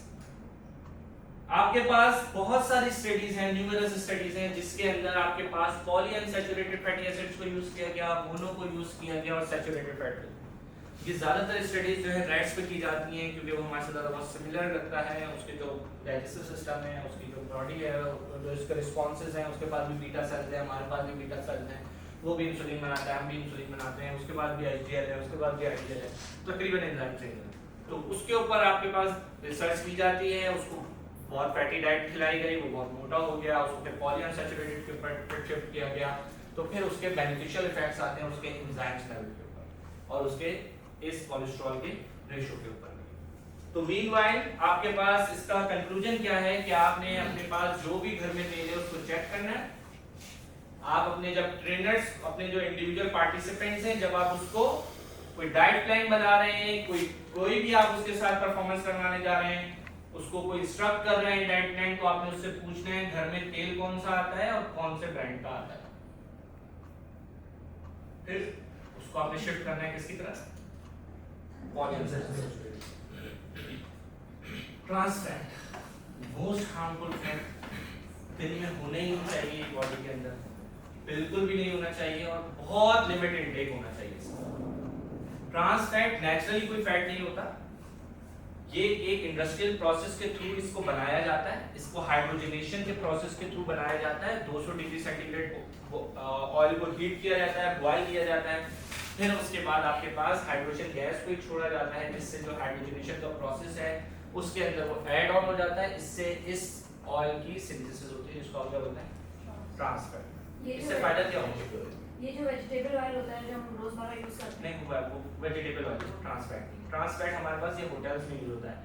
आपके पास बहुत सारी स्टडीज हैं, न्यूमरस स्टडीज हैं, जिसके अंदर आपके पास पॉली अनसैचुरेटेड फैटी एसिड्स को यूज किया गया, मोनो को यूज किया गया और सैचुरेटेड फैट को। ये ज्यादातर स्टडीज जो है रैट्स पे की जाती हैं, क्योंकि वो हमारे से ज्यादा बहुत सिमिलर लगता है, उसके जो डाइजेस्टिव सिस्टम है, उसकी जो बॉडी है, जो इसके रिस्पॉन्सेज हैं, उसके पास भी बीटा सेल्स हैं, हमारे पास भी बीटा सेल्स हैं, वो भी इंसुलिन बनाता है, हम भी इंसुलिन बनाते हैं, उसके बाद भी एचडीएल है, उसके बाद भी आईडीएल है, तकरीबन एंजाइम सेम है। तो उसके ऊपर आपके पास रिसर्च की जाती है, उसको बहुत फैटी डाइट खिलाई गई, वो बहुत मोटा हो गया, उसको फिर पॉलीअनसैचुरेटेड के ऊपर शिफ्ट किया गया, तो फिर उसके बेनिफिशियल इफेक्ट्स आते हैं उसके एंजाइम्स लेवल के ऊपर और उसके इस कोलेस्ट्रॉल के रेशियो के ऊपर। तो मीनवाइल आपके पास इसका कंक्लूजन क्या है कि आपने अपने पास जो भी घर में तेल है उसको चेक करना है। आप अपने जब ट्रेनर्स, अपने जो इंडिविजुअल पार्टिसिपेंट्स हैं, जब आप उसको कोई डाइट प्लान बना रहे हैं, कोई भी आप उसके साथ परफॉर्मेंस करवाने जा रहे हैं, उसको कोई इंस्ट्रक्ट कर रहे हैं डाइट प्लान, तो आपने उससे पूछना है घर में तेल कौन सा आता है और कौन से ब्रांड का आता है। फिर उसको आपने शिफ्ट करना है किसकी तरफ? Trans fat, most harmful fat, दिन में होना ही नहीं चाहिए बॉडी के अंदर, बिल्कुल भी नहीं होना चाहिए और बहुत लिमिटेड इंटेक होना चाहिए इसका। ट्रांस फैट नेचुरली कोई फैट नहीं होता, ये एक इंडस्ट्रियल प्रोसेस के थ्रू इसको बनाया जाता है, इसको हाइड्रोजनेशन के प्रोसेस के थ्रू बनाया जाता है। 200 डिग्री सेंटीग्रेड ऑयल को हीट किया जाता है, बॉयल किया जाता है, फिर उसके बाद आपके पास हाइड्रोजन गैस को छोड़ा जाता है, जिससे जो हाइड्रोजनेशन का प्रोसेस है उसके अंदर वो ऐड ऑन हो जाता है, इससे इस ऑयल की सिंथेसिस होती है, जिसको आप क्या बोलते हैं? Trans fat. इससे फायदा क्या होगा? ये जो वेजिटेबल ऑयल होता है जो हम रोजमर्रा यूज करते हैं, नहीं हुआ वो vegetable oil, trans fat. Trans fat हमारे पास ये होटल्स में यूज होता है,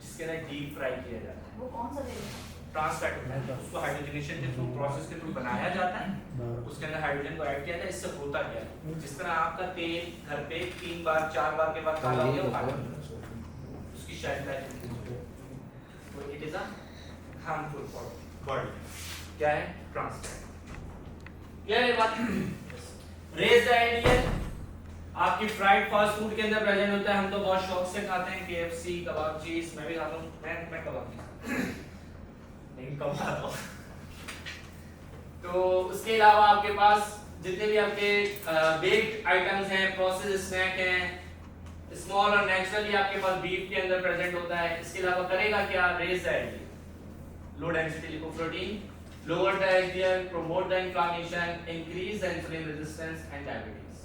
जिसके अंदर डीप फ्राई किया जाता है। वो कौन सा तेल है? ट्रांस फैट होता है, उसको हाइड्रोजनेशन के थ्रू प्रोसेस के थ्रू बनाया जाता है, उसके अंदर हाइड्रोजन को ऐड किया जाता है। इससे होता क्या है, जिस तरह आपका तेल घर पे 3 बार 4 बार के बाद काला हो गया, वो काला हो गया, उसकी शेल्फ लाइफ, तो it is a harmful for body. क्या है, ट्रांस फैट। क्या है बात? रेज द एलडीएल आपकी फ्राइड फास्ट फूड के अंदर प्रेजेंट होता है। हम तो बहुत शौक से खाते हैं, केएफसी, कबाब चीज, मैं भी खाता हूँ, मैं कबाब नहीं कम खाता हूँ। तो उसके अलावा आपके पास जितने भी आपके बेक्ड आइटम्स हैं, प्रोसेस्ड स्नैक हैं, स्मॉल और नेचुरली आपके पास बीफ के अंदर प्रेजेंट होता है। इसके अलावा करेगा क्या, raise the LDL, low density lipoprotein, lower the HDL, promote the inflammation, increase the insulin resistance and diabetes.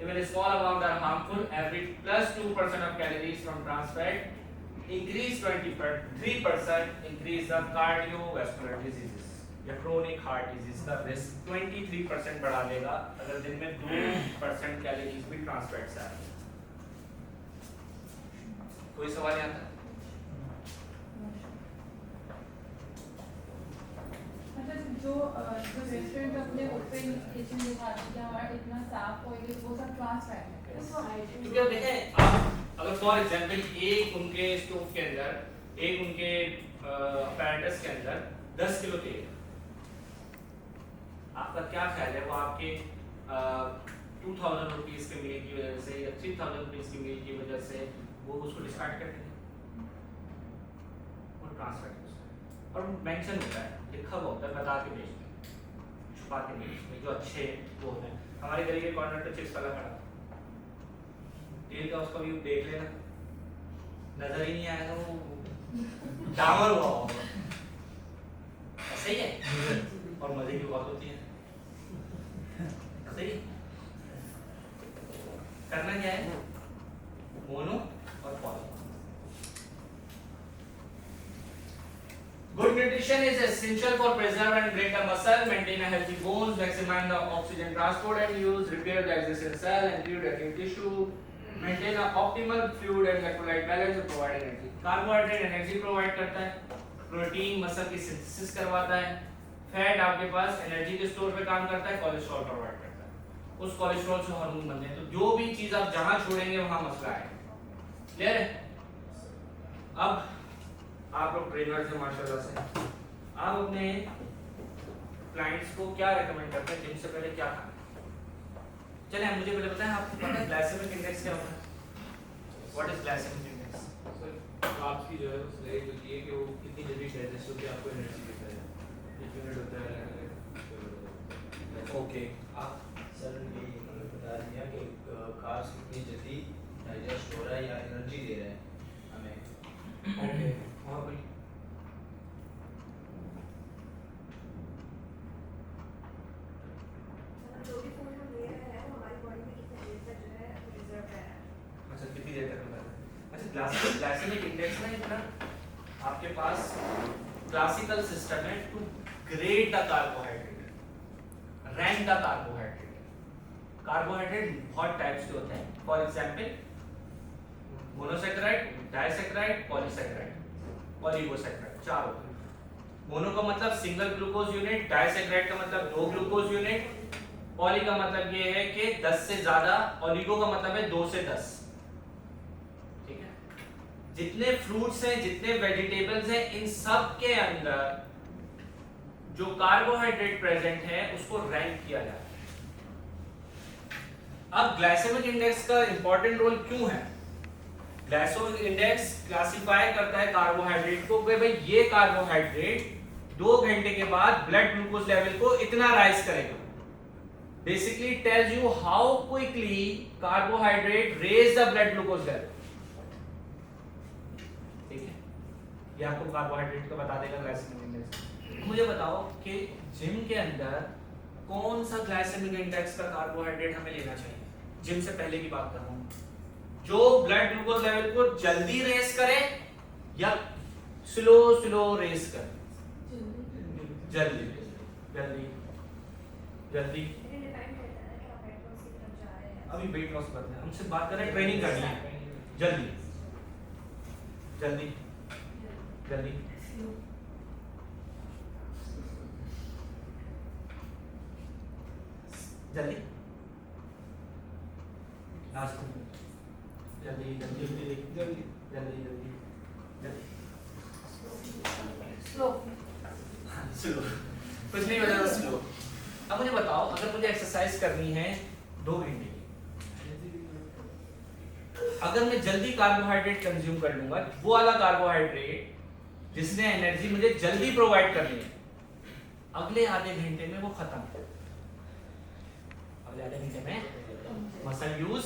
Even a small amount are harmful. Every plus 2% of calories from trans fat, increase 23% increase the cardiovascular diseases या chronic heart disease का risk 23% बढ़ा देगा अगर दिन में 2% calories भी trans fat से आए। कोई सवाल यहाँ तक? मतलब जो रेस्टोरेंट अपने ओपन किचन दिखाते हैं हमारा इतना साफ ऑयली, वो सब ट्रांस फैट है। क्योंकि अब देखें, आप अगर फॉर एग्जांपल एक उनके स्टोव के अंदर, एक उनके अपैरेटस के अंदर 10 किलो तेल है, आपका क्या ख्याल है वो आपके 2000 रुपीज के मील की वजह से या 3000 रुपीज की मील की वजह से वो उसको डिस्कार्ड कर देंगे, वो ट्रांसफर और मेंशन होता है, लिखा हुआ होता है, बता के बेचते हैं, छुपा के बेचते हैं, जो अच्छे वो होते हैं। हमारे गली के कॉर्नर पे चिप्स वाला खड़ा, तेल का उसका व्यू देख लेना, नजर ही नहीं आया तो वो डामर हुआ होगा, सही है, और मजे की बात होती है, सही है। करना क्या है, मोनो और poly. Good nutrition is essential for preserve and break the muscle, maintain a healthy bones, maximize the oxygen transport and use, repair the existing cell, improve the tissue, maintain a optimal fluid and electrolyte balance and provide energy. Carbohydrate energy provide करता है, protein muscle की synthesis करवाता है, fat आपके पास energy के store पे काम करता है, कोलेस्ट्रॉल प्रोवाइड करता है, उस कोलेस्ट्रॉल से हार्मोन बनते हैं। तो जो भी चीज आप जहां छोड़ेंगे वहां मसला है। क्लियर है? अब आप लोग ट्रेनर से माशाल्लाह से आप अपने क्लाइंट्स को क्या रेकमेंड करते हैं, जिम से पहले क्या खाना? चलिए मुझे पहले बताएं, आपको पता है ग्लाइसेमिक इंडेक्स क्या होता है? What is glycemic index? Sir आपस की जो है उससे एक होती है कि वो कितनी जल्दी डाइजेस्ट होकर आपको एनर्जी देता है, एक यूनिट होता है अलग-अलग। ओके, आप सर ये बता दिया कि कार्ब्स कितनी जल्दी डाइजेस्ट हो रहा है या एनर्जी दे रहा है हमें। ओके, और कोई? जो भी फूड हम ले रहे हैं वो हमारी बॉडी में कितने देर तक जो है रिजर्व रह रहा है। अच्छा, कितनी देर तक होता है? अच्छा, ग्लाइसेमिक इंडेक्स ना इतना आपके पास क्लासिकल सिस्टम है to grade the carbohydrate, rank the carbohydrate. Carbohydrate बहुत टाइप्स के होते हैं, for example monosaccharide, disaccharide, polysaccharide, oligosaccharide, 4 होते हैं। मोनो का मतलब सिंगल ग्लूकोज यूनिट, डाइसैकेराइड का मतलब 2 ग्लूकोज यूनिट, पॉली का मतलब ये है कि 10 से ज्यादा, ऑलिगो का मतलब है 2 से 10। ठीक है? जितने फ्रूट्स हैं, जितने वेजिटेबल्स हैं, इन सब के अंदर जो कार्बोहाइड्रेट प्रेजेंट है उसको रैंक किया जाता है। अब ग्लाइसेमिक इंडेक्स का इंपॉर्टेंट रोल क्यों है? ग्लाइसेमिक इंडेक्स क्लासिफाई करता है कार्बोहाइड्रेट को कि भाई ये कार्बोहाइड्रेट 2 घंटे के बाद ब्लड ग्लूकोज लेवल को इतना राइज करेगा। Basically tells you how quickly carbohydrate raise the blood glucose level. ठीक है, ये आपको कार्बोहाइड्रेट का बता देगा ग्लाइसेमिक इंडेक्स। मुझे बताओ कि जिम के अंदर कौन सा ग्लाइसेमिक इंडेक्स का कार्बोहाइड्रेट हमें लेना चाहिए? जिम से पहले की बात कर रहा हूं, जो ब्लड ग्लूकोज लेवल को जल्दी रेस करे या स्लो रेस करे? जल्दी जल्दी जल्दी। अभी वेट लॉस करते हैं, हमसे बात कर रहे हैं, ट्रेनिंग करनी है। जल्दी जल्दी जल्दी जल्दी लास्ट जल्दी जल्दी जल्दी जल्दी जल्दी जल्दी जल्दी स्लो स्लो कुछ नहीं बता स्लो। अब मुझे बताओ, अगर मुझे एक्सरसाइज करनी है 2 घंटे की, अगर मैं जल्दी कार्बोहाइड्रेट कंज्यूम कर लूंगा, वो वाला कार्बोहाइड्रेट जिसने एनर्जी मुझे जल्दी प्रोवाइड करनी है, अगले आधे घंटे में वो खत्म, अगले आधे घंटे में मसल यूज।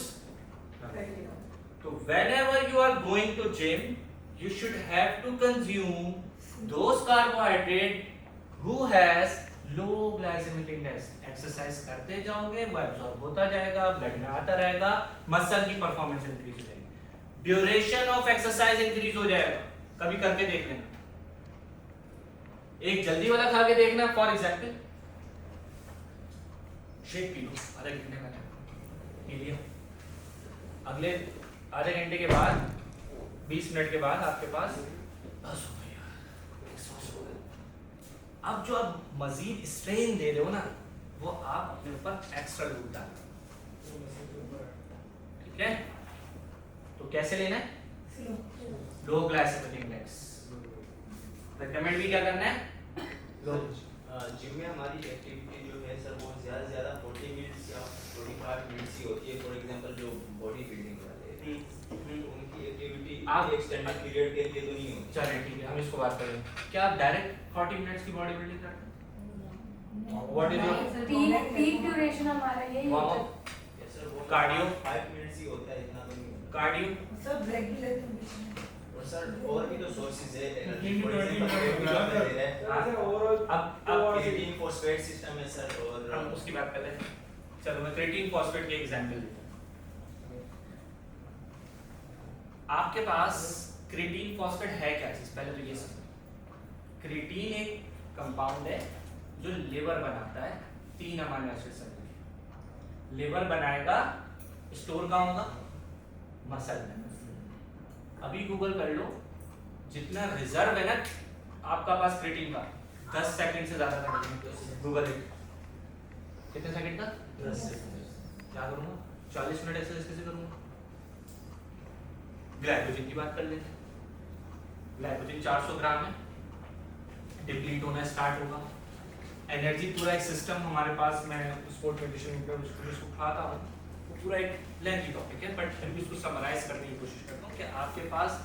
तो whenever you are going to gym, you should have to consume those carbohydrate who has low glycemic index। Exercise करते जाओगे, वो एब्जॉर्ब होता जाएगा, ब्लड में आता रहेगा, मसल की परफॉर्मेंस इंक्रीज हो जाएगी, ड्यूरेशन ऑफ एक्सरसाइज इंक्रीज हो जाएगा। कभी करके देख लेना, एक जल्दी वाला खा के देखना। For example shake P low, आधे घंटे में पी लिया, अगले आधे घंटे के बाद 20 मिनट के बाद आपके पास 10 हो गया, 100 हो गया। अब जो आप मजीद स्ट्रेन दे रहे हो ना, वो आप अपने ऊपर एक्स्ट्रा लोड डाल, ठीक है? तो कैसे लेना है? लो ग्लाइसेमिक इंडेक्स। रिकमेंड भी क्या करना है? जिम में हमारी एक्टिविटी जो है सर वो ज़्यादा से ज़्यादा 40 मिनट्स या 45 मिनट्स ही होती है। फॉर एग्जांपल जो बॉडी बिल्डिंग वाले हैं, तो उनकी एक्टिविटी आप- एक्सटेंडेड पीरियड के लिए तो नहीं होती। चलिए ठीक है, हम इसको बात करें। क्या आप डायरेक्ट 40 मिनट्स की बॉडी बिल्डिंग करते हैं? What is your peak duration हमारा यही होता है। Yes, sir, वो Cardio? 5 मिनट्स ही होता है, इतना तो नहीं होता। कार्डियो? सब रेगुलर कंडीशन और सर और भी तो सोर्सेज है energy, 15 for to 20 example minute जो दे रहा है, अब क्रिएटिन फॉस्फेट सिस्टम है सर। और हम उसकी बात कर रहे हैं। चलो मैं क्रिएटिन फॉस्फेट के एग्जांपल देता हूं। आपके पास क्रिएटिन फॉस्फेट है क्या चीज? पहले तो ये समझो। क्रिएटिन एक कंपाउंड है जो लिवर बनाता है, 3 अमीनो एसिड से। लिवर बनाएगा, स्टोर कहाँ होगा? मसल में। अभी गूगल कर लो, जितना रिजर्व है ना आपका पास क्रिएटिन का, 10 सेकंड से ज्यादा का गूगल इट। कितने सेकंड का? 10 सेकंड। क्या करूंगा? 40 मिनट एक्सरसाइज कैसे करूंगा? ग्लाइकोजन की बात कर लेते हैं। ग्लाइकोजन 400 ग्राम है, डिप्लीट होना स्टार्ट होगा। एनर्जी पूरा एक सिस्टम हमारे पास, मैं स्पोर्ट न्यूट्रिशन में उसको खाता हूँ, वो पूरा एक लेंथी टॉपिक है, बट फिर भी उसको समराइज करने की कोशिश करता हूँ कि आपके पास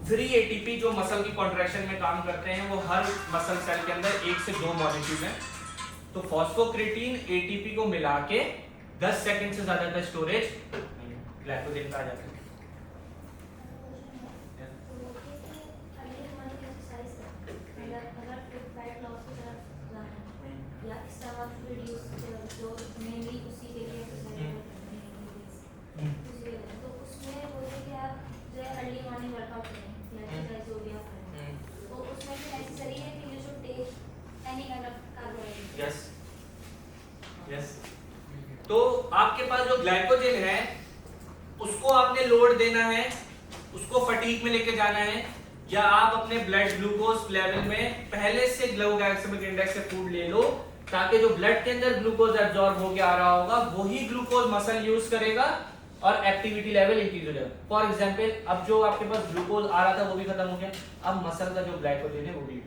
फ्री एटीपी जो मसल की कॉन्ट्रैक्शन में काम करते हैं, वो हर मसल सेल के अंदर 1 से 2 मॉलिक्यूल हैं। तो फॉस्फोक्रिएटिन एटीपी को मिला के 10 सेकंड से ज्यादा का स्टोरेज ग्लाइकोजन का आ जाता है। Yes yes. तो आपके पास जो ग्लाइकोजन है उसको आपने लोड देना है, उसको फटीग में लेके जाना है, या आप अपने ब्लड ग्लूकोज लेवल में पहले से लो ग्लाइसेमिक इंडेक्स से फूड ले लो, ताकि जो ब्लड के अंदर ग्लूकोज एब्जॉर्ब होके आ रहा होगा वही ग्लूकोज मसल यूज करेगा और एक्टिविटी लेवल इंक्रीज हो जाएगा। फॉर एग्जांपल अब जो आपके पास ग्लूकोज आ रहा था वो भी खत्म हो गया, अब मसल का जो ग्लाइकोजन है वो भी हो।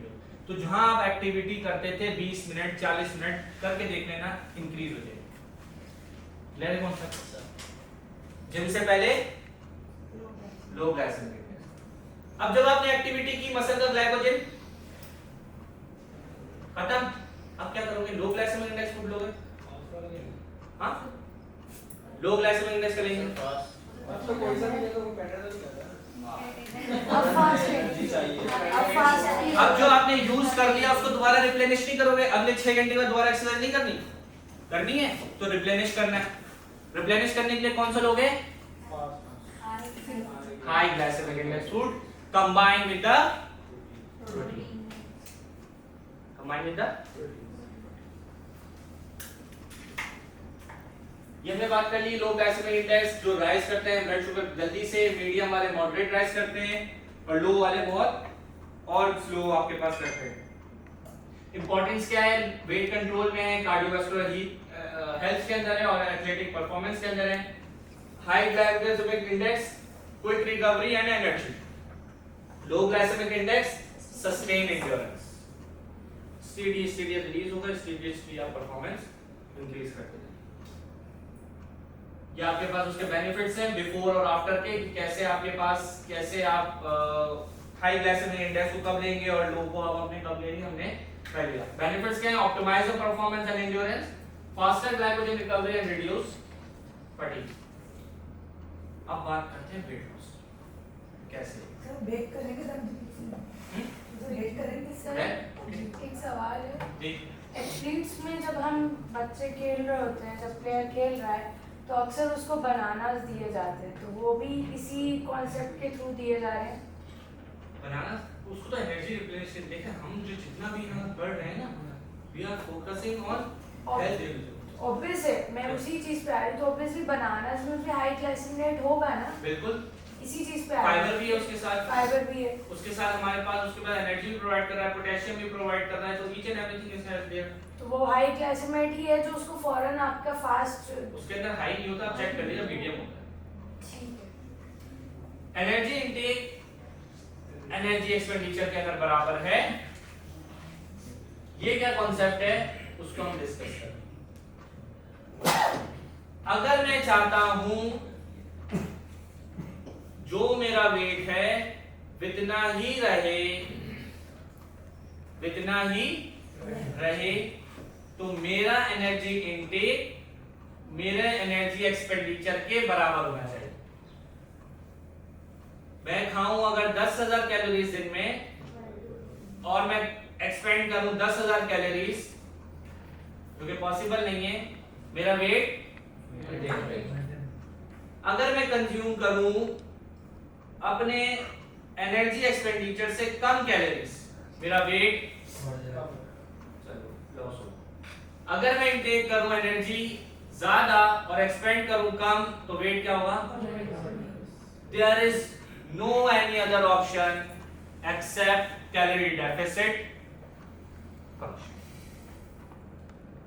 तो जहां आप एक्टिविटी करते थे 20 मिनट 40 मिनट करके देख लेना, इंक्रीज हो जाएगा। ले कौन सा? जिम से पहले लो ग्लाइसेमिक इंडेक्स। अब जब आपने एक्टिविटी की, मसल का ग्लाइकोजन खत्म, अब क्या करोगे? लो ग्लाइसेमिक इंडेक्स फूड लोगे। हाँ, लो ग्लाइसेमिक इंडेक्स का लेंगे। अब तो कोई सा भी ले लो, वो बेटर तो नहीं करता। अब फास्ट एनर्जी चाहिए। अब फास्ट अब जो आपने यूज कर लिया उसको दोबारा रिप्लेनिश नहीं करोगे, अगले 6 घंटे बाद दोबारा एक्सरसाइज नहीं करनी, करनी है तो रिप्लेनिश करना है। रिप्लेनिश करने के लिए कौन सा लोगे? High glycemic index food combine with the protein, combine with the. ये हमने बात कर ली लो ग्लाइसेमिक इंडेक्स, जो राइज करते हैं ब्लड शुगर जल्दी से, मीडियम वाले मॉडरेट राइज करते हैं, और लो वाले बहुत और स्लो आपके पास करते हैं। इंपॉर्टेंस क्या है? वेट कंट्रोल में है, कार्डियोवास्कुलर हेल्थ के अंदर है और एथलेटिक परफॉर्मेंस के अंदर है। High glycemic index quick recovery and energy, low glycemic index sustain endurance. Steady release होगा, स्टीडी आप परफॉर्मेंस इंक्रीज करते हैं। ये आपके पास उसके बेनिफिट्स हैं बिफोर और आफ्टर के, कि कैसे आपके पास कैसे आप हाई ग्लाइसेमिक इंडेक्स को कब लेंगे और लो को आप अपने कब लेंगे, हमने कर लिया। बेनिफिट्स क्या हैं? Optimise the performance and endurance, faster glycogen recovery and reduce fatigue. अब बात करते हैं वेट लॉस कैसे। सर बेक करेंगे तो बेक करेंगे सर। एक सवाल है, जी एथलीट्स में जब हम बच्चे खेल रहे होते हैं, जब प्लेयर खेल रहा है तो अक्सर उसको बनानास दिए जाते हैं, तो वो भी इसी कॉन्सेप्ट के थ्रू दिए जा रहे हैं। बनाना उसको तो एनर्जी रिप्लेनिशमेंट। देखिए हम जो जितना भी यहाँ पढ़ रहे हैं ना, we are focusing on health related. Obvious है, मैं उसी चीज पे आ रही हूँ, तो ऑब्वियसली बनानास में भी हाई ग्लाइसेमिक होगा ना, बिल्कुल। इसी चीज पे आ रही फाइबर भी है उसके साथ, फाइबर भी है, उसके साथ हमारे पास उसके बाद एनर्जी भी प्रोवाइड कर रहा है, पोटेशियम भी प्रोवाइड कर रहा है, तो each and everything is there. तो वो हाई ग्लाइसेमिक ही है जो उसको फौरन आपका फास्ट। उसके अंदर हाई नहीं होता, आप चेक कर लीजिए, मीडियम होता है। ठीक है। एनर्जी इनटेक एनर्जी एक्सपेंडिचर के अंदर बराबर है। ये क्या कॉन्सेप्ट है उसको हम डिस्कस करें। अगर मैं चाहता हूं जो मेरा वेट है वितना ही रहे, तो मेरा एनर्जी इनटेक मेरे एनर्जी एक्सपेंडिचर के बराबर होना चाहिए। मैं खाऊं अगर 10,000 कैलोरीज दिन में और मैं एक्सपेंड करूं 10,000 कैलोरीज, जो कि पॉसिबल नहीं है, मेरा वेट अगर मैं कंज्यूम करूं अपने एनर्जी एक्सपेंडिचर से कम कैलोरीज, मेरा वेट लॉस हो। अगर मैं इंटेक करूं एनर्जी ज्यादा और एक्सपेंड करूं कम, तो वेट क्या होगा? There is no any other option except calorie deficit function.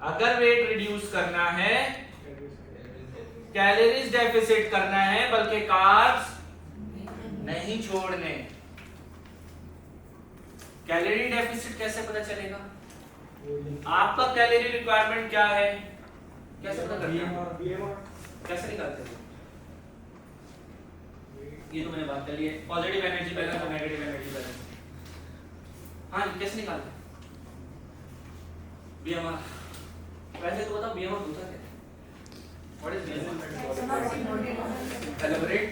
अगर वेट रिड्यूस करना है, कैलोरीज डेफिसिट करना है, बल्कि कार्ब्स नहीं छोड़ने। कैलोरी डेफिसिट कैसे पता चलेगा? आपका कैलोरी रिक्वायरमेंट क्या है, कैसे पता करते हैं? कैसे निकालते हैं? ये तो मैंने बात कर ली है, पॉजिटिव एनर्जी बैलेंस और नेगेटिव एनर्जी बैलेंस। हाँ, कैसे निकालते हैं? बीएमआर। पहले तो बताओ बीएमआर होता क्या है? What is BMR? Elaborate.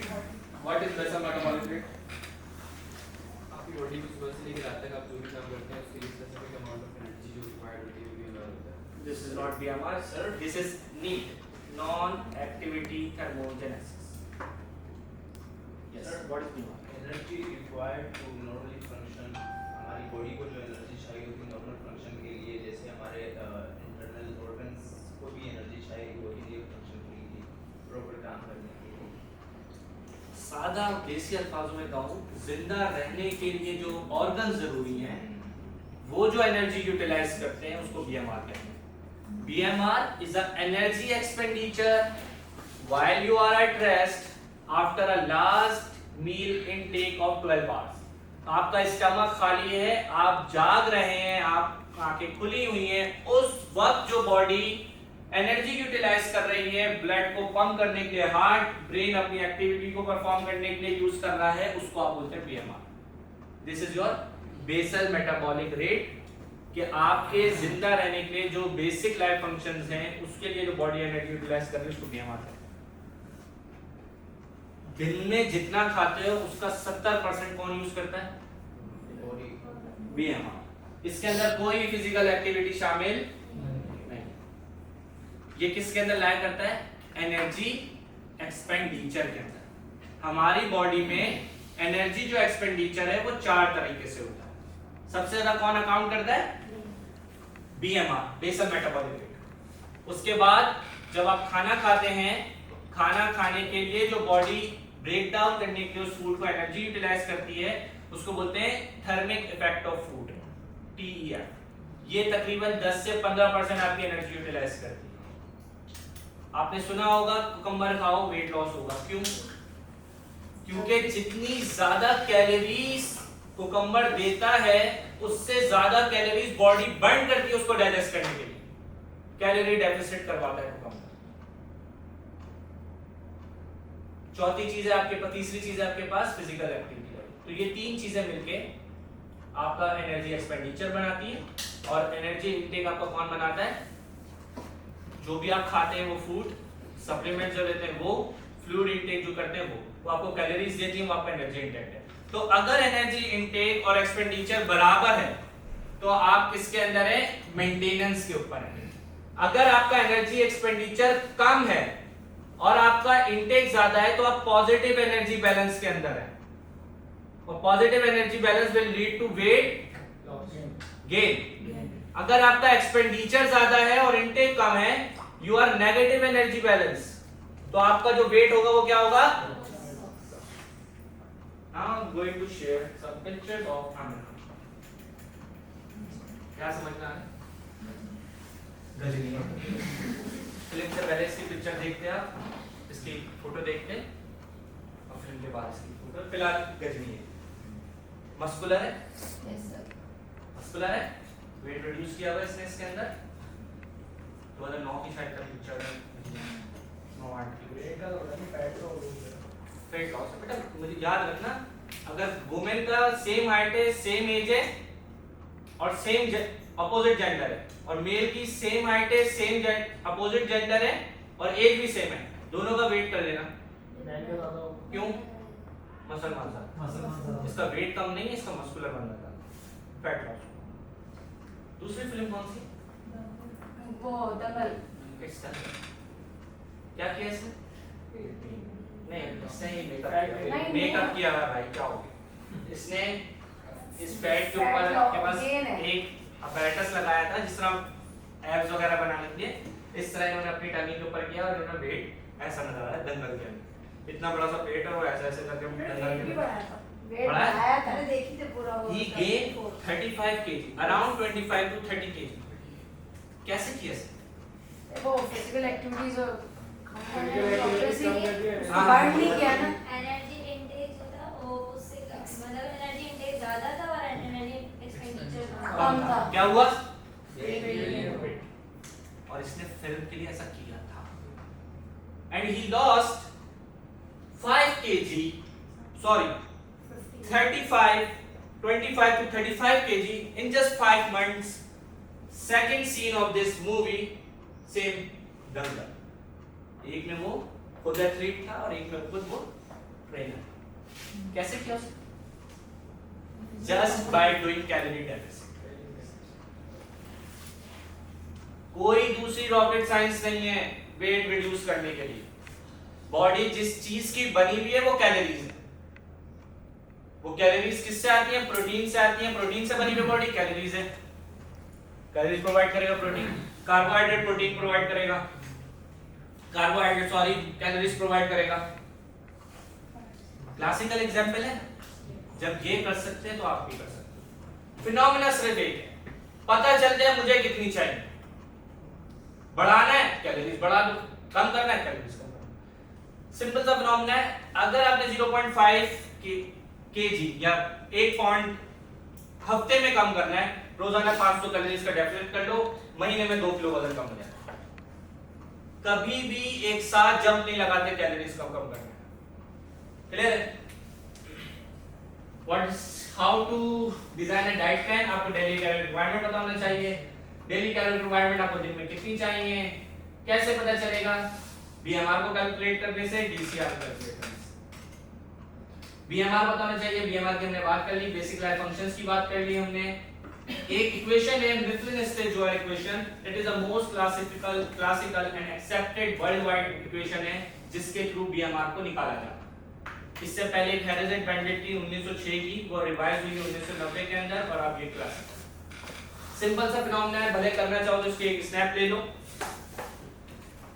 What is basal metabolic rate? आपकी बॉडी को सुबह से लेकर रात तक आप जो भी काम करते हैं उसके लिए स्पेसिफिक अमाउंट ऑफ एनर्जी जो रिक्वायर्ड होती है वो भी अलग होता है। This is not BMR, sir. This is NEAT, non-activity thermogenesis. Yes. Sir, what is BMR? Energy required to normally function. हमारी बॉडी को जो एनर्जी चाहिए होती है नॉर्मल फंक्शन के लिए, जैसे हमारे इंटरनल ऑर्गन्स को भी एनर्जी चाहिए होती है फंक्शन के लिए, प्रॉपर काम करने के लिए। सादा देसी अल्फाजों में कहूँ, जिंदा रहने के लिए जो ऑर्गन जरूरी हैं, वो जो एनर्जी यूटिलाइज करते हैं उसको बीएमआर कहते हैं। BMR is the energy expenditure while you are at rest after a last meal intake of 12 hours. आपका स्टमक खाली है, आप जाग रहे हैं, आप आंखें खुली हुई हैं, उस वक्त जो बॉडी एनर्जी यूटिलाइज कर रही है, ब्लड को पंप करने के लिए, हार्ट ब्रेन अपनी एक्टिविटी को परफॉर्म करने के लिए यूज कर रहा है, उसको आप बोलते हैं BMR। This is your basal metabolic rate, कि आपके जिंदा रहने के लिए जो बेसिक लाइफ फंक्शंस हैं उसके लिए जो बॉडी एनर्जी यूटिलाइज कर रही है उसको बीएमआर कहते हैं। दिन में जितना खाते हो उसका 70% कौन यूज करता है? Body BMR. इसके अंदर कोई भी फिजिकल एक्टिविटी शामिल नहीं। ये किसके अंदर लाया करता है? एनर्जी एक्सपेंडिचर के अंदर। हमारी बॉडी में एनर्जी जो एक्सपेंडिचर है वो 4 तरीके से होता है। सबसे ज्यादा कौन अकाउंट करता है? BMR, basal metabolic rate. उसके बाद जब आप खाना खाते हैं, खाना खाने के लिए जो बॉडी ब्रेक डाउन करने के उस फूड को एनर्जी यूटिलाइज करती है उसको बोलते हैं thermic effect of food, TEF। ये तकरीबन 10 से 15% आपकी एनर्जी यूटिलाइज करती है। आपने सुना होगा कुकम्बर खाओ वेट लॉस होगा, क्यों? क्योंकि जितनी ज्यादा कैलोरीज कुकम्बर देता है उससे ज्यादा कैलोरीज बॉडी बर्न करती है उसको डाइजेस्ट करने के लिए, कैलोरी डेफिसिट करवाता है कुकम्बर। चौथी चीज है आपके पास, तीसरी चीज है आपके पास फिजिकल एक्टिविटी। तो ये तीन चीजें मिलके आपका एनर्जी एक्सपेंडिचर बनाती है, और एनर्जी इंटेक आपका कौन बनाता है? जो भी आप खाते हैं वो फूड, सप्लीमेंट जो लेते हैं वो, फ्लूइड इंटेक जो करते हैं वो आपको कैलोरीज देती है, वो आपका एनर्जी इंटेक है। तो अगर एनर्जी इंटेक और एक्सपेंडिचर बराबर है तो आप किसके अंदर है? मेंटेनेंस के ऊपर है। अगर आपका एनर्जी एक्सपेंडिचर कम है और आपका इंटेक ज्यादा है तो आप पॉजिटिव एनर्जी बैलेंस के अंदर है, और positive energy balance will lead to weight gain. अगर आपका एक्सपेंडिचर ज्यादा है और इंटेक कम है, you are negative energy balance, तो आपका जो वेट होगा वो क्या होगा? Now I'm going to share some pictures of Amina. क्या समझना है? गजनी फिल्म से पहले इसकी पिक्चर देखते हैं आप, इसकी फोटो देखते हैं, और फिल्म के बाद इसकी फोटो। फिलहाल गजनी है, मस्कुलर है, मस्कुलर है, वेट रिड्यूस किया हुआ है इसने इसके अंदर। 2009 की शायद का पिक्चर है, फेट लॉस। बेटा मुझे याद रखना, अगर वुमेन का सेम हाइट है, सेम एज है और सेम अपोजिट जेंडर है, और मेल की सेम हाइट है, सेम अपोजिट जेंडर है और एज भी सेम है, दोनों का वेट कर लेना। क्यों? मुसलमान साहब, इसका वेट कम नहीं है, इसका मस्कुलर बन रहा था, फैट लॉस। दूसरी फिल्म कौन सी? वो दंगल। क्या किया इसने? नहीं, इसने ही नहीं, मेकअप किया हुआ है भाई, क्या हो गया? इसने इस फैट के ऊपर के पास एक अपैरेटस लगाया था जिस तरह एब्स वगैरह बनाने के लिए, इस तरह इन्होंने अपनी टमी के ऊपर किया और इन्होंने वेट ऐसा नजर आ रहा है दंगल के अंदर। इतना बड़ा सा पेट है और ऐसे ऐसे करके दंगल के बढ़ाया था। देखी थी पूरा वो। He gained 35 kg, around 25 to 30 kg. कैसे किया इसने? वो फिजिकल एक्टिविटीज और हाँ। बर्न नहीं किया ना। एनर्जी इंटेक जो था वो उससे मतलब एनर्जी इंटेक ज्यादा था और एनर्जी एक्सपेंडिचर कम था। क्या हुआ? और इसने फिल्म के लिए ऐसा किया था, and he lost 5 kg, sorry 25 to 35 kg in just 5 months. Second scene of this movie, same दंगल। एक में वो खुद एथलीट था और एक में खुद वो ट्रेनर। कैसे किया उसने? Just by doing calorie deficit. कोई दूसरी रॉकेट साइंस नहीं है वेट रिड्यूस करने के लिए। बॉडी जिस चीज की बनी हुई है वो कैलोरीज है। वो कैलोरीज किससे आती है? प्रोटीन से आती है। प्रोटीन से बनी हुई बॉडी कैलोरीज है। कैलोरीज प्रोवाइड करेगा प्रोटीन, कार्बोहाइड्रेट प्रोटीन प्रोवाइड करेगा, कार्बोहाइड्रेट सॉरी कैलोरीज प्रोवाइड करेगा। क्लासिकल एग्जांपल है, जब ये कर सकते हैं तो आप भी कर सकते हो। फिनोमेना सिर्फ एक है, पता चल जाए मुझे कितनी चाहिए, बढ़ाना है कैलोरीज बढ़ा दो, कम करना है कैलोरीज कम करो। सिंपल सा फिनोमेना है। अगर आपने 0.5 kg या 1 पॉइंट हफ्ते में कम करना है, रोजाना 500 कैलोरीज का डेफिसिट कर लो, महीने में 2 किलो वजन कम हो जाएगा। कभी भी एक साथ जंप नहीं लगाते कैलोरीज कम करना है। क्लियर है? How to design a diet plan? आपको डेली कैलोरी रिक्वायरमेंट पता होना चाहिए। डेली कैलोरी रिक्वायरमेंट आपको दिन में कितनी चाहिए, कैसे पता चलेगा? बीएमआर को कैलकुलेट करने से, डीसीआर को कैलकुलेट करने से। बीएमआर पता होना चाहिए। बीएमआर की हमने बात कर ली, बेसिक लाइफ फंक्शंस की बात कर ली हमने। एक इक्वेशन है Mifflin St Jeor equation, it is the most classical and accepted world wide equation है जिसके थ्रू बीएमआर को निकाला जाता है। इससे पहले एक हैरिसन बेंडेट की 1906 की, वो रिवाइज हुई 1990 के अंदर, और अब ये क्लासिकल सिंपल सा फिनोमेना है। भले करना चाहो तो इसके एक स्नैप ले लो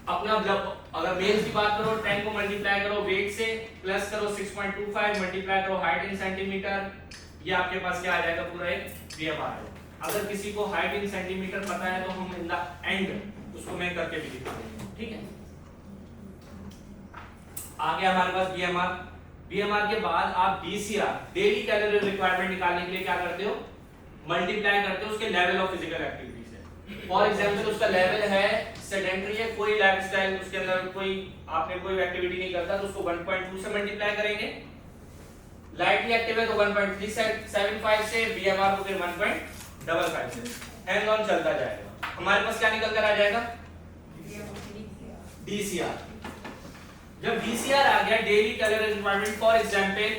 अपना। जब अगर मेल्स की बात करो, 10 को मल्टीप्लाई करो वेट से, प्लस करो 6.25, मल्टीप्लाई करो हाइट इन सेंटीमीटर, ये आपके पास क्या आ जाएगा? पूरा एक बीएमआर है। अगर किसी को हाइट इन सेंटीमीटर पता है तो हम इन द एंड उसको मैं करके भी दिखा दूंगा, ठीक है? आ गया हमारे पास बीएमआर। बीएमआर के बाद आप डीसीआर डेली कैलोरी रिक्वायरमेंट निकालने के लिए क्या करते हो, मल्टीप्लाई करते हो उसके लेवल ऑफ फिजिकल एक्टिविटी से। फॉर एग्जांपल उसका लेवल है सेडेंटरी है, कोई लाइफस्टाइल उसके अंदर कोई आपने कोई एक्टिविटी नहीं करता तो उसको 1.2 से मल्टीप्लाई करेंगे। लाइटली एक्टिव है तो 1.375 से, बीएमआर को फिर 1.55 से, हैंड ऑन चलता जाएगा। हमारे पास क्या निकल कर आ जाएगा, डीसीआर। जब डीसीआर आ गया daily calorie requirement, for example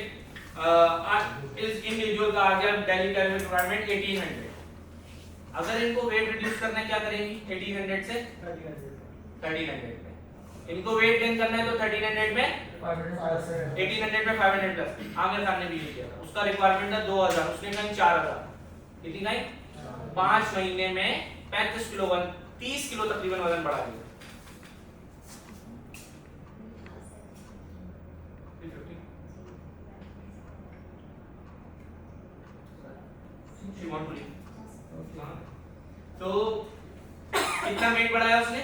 इस इंडिविजुअल का आ गया डेली कैलोरी रिक्वायरमेंट 1800। अगर इनको वेट रिड्यूस करना है क्या करेंगी, 1800 से 1300 में। इनको वेट गेन करना है तो 1300 में 1800 में 500 प्लस। आमिर खान ने भी ये किया था, उसका रिक्वायरमेंट था 2000, उसने कहा 4000, कितनी नहीं 5 महीने में 35 किलो 30 किलो तकरीबन वजन बढ़ा दिया। तो कितना वेट बढ़ाया उसने,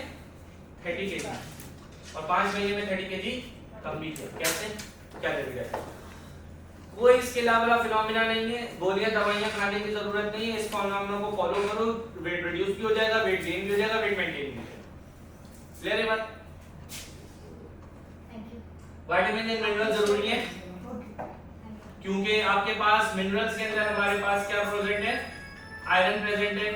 30 केजी, और 5 महीने में 30 केजी कम भी किया। कैसे, क्या करेगा, कोई इसके अलावा फिनोमिना नहीं है, गोलियां दवाइयां खाने की जरूरत नहीं है। इस फिनोमिना को फॉलो करो, वेट रिड्यूस भी हो जाएगा, वेट गेन भी हो जाएगा, वेट मेंटेन भी हो जाएगा। क्लियर है बात। विटामिन एंड मिनरल जरूरी है क्योंकि आपके पास मिनरल्स के अंदर हमारे पास क्या प्रेजेंट है, आयरन प्रेजेंट है,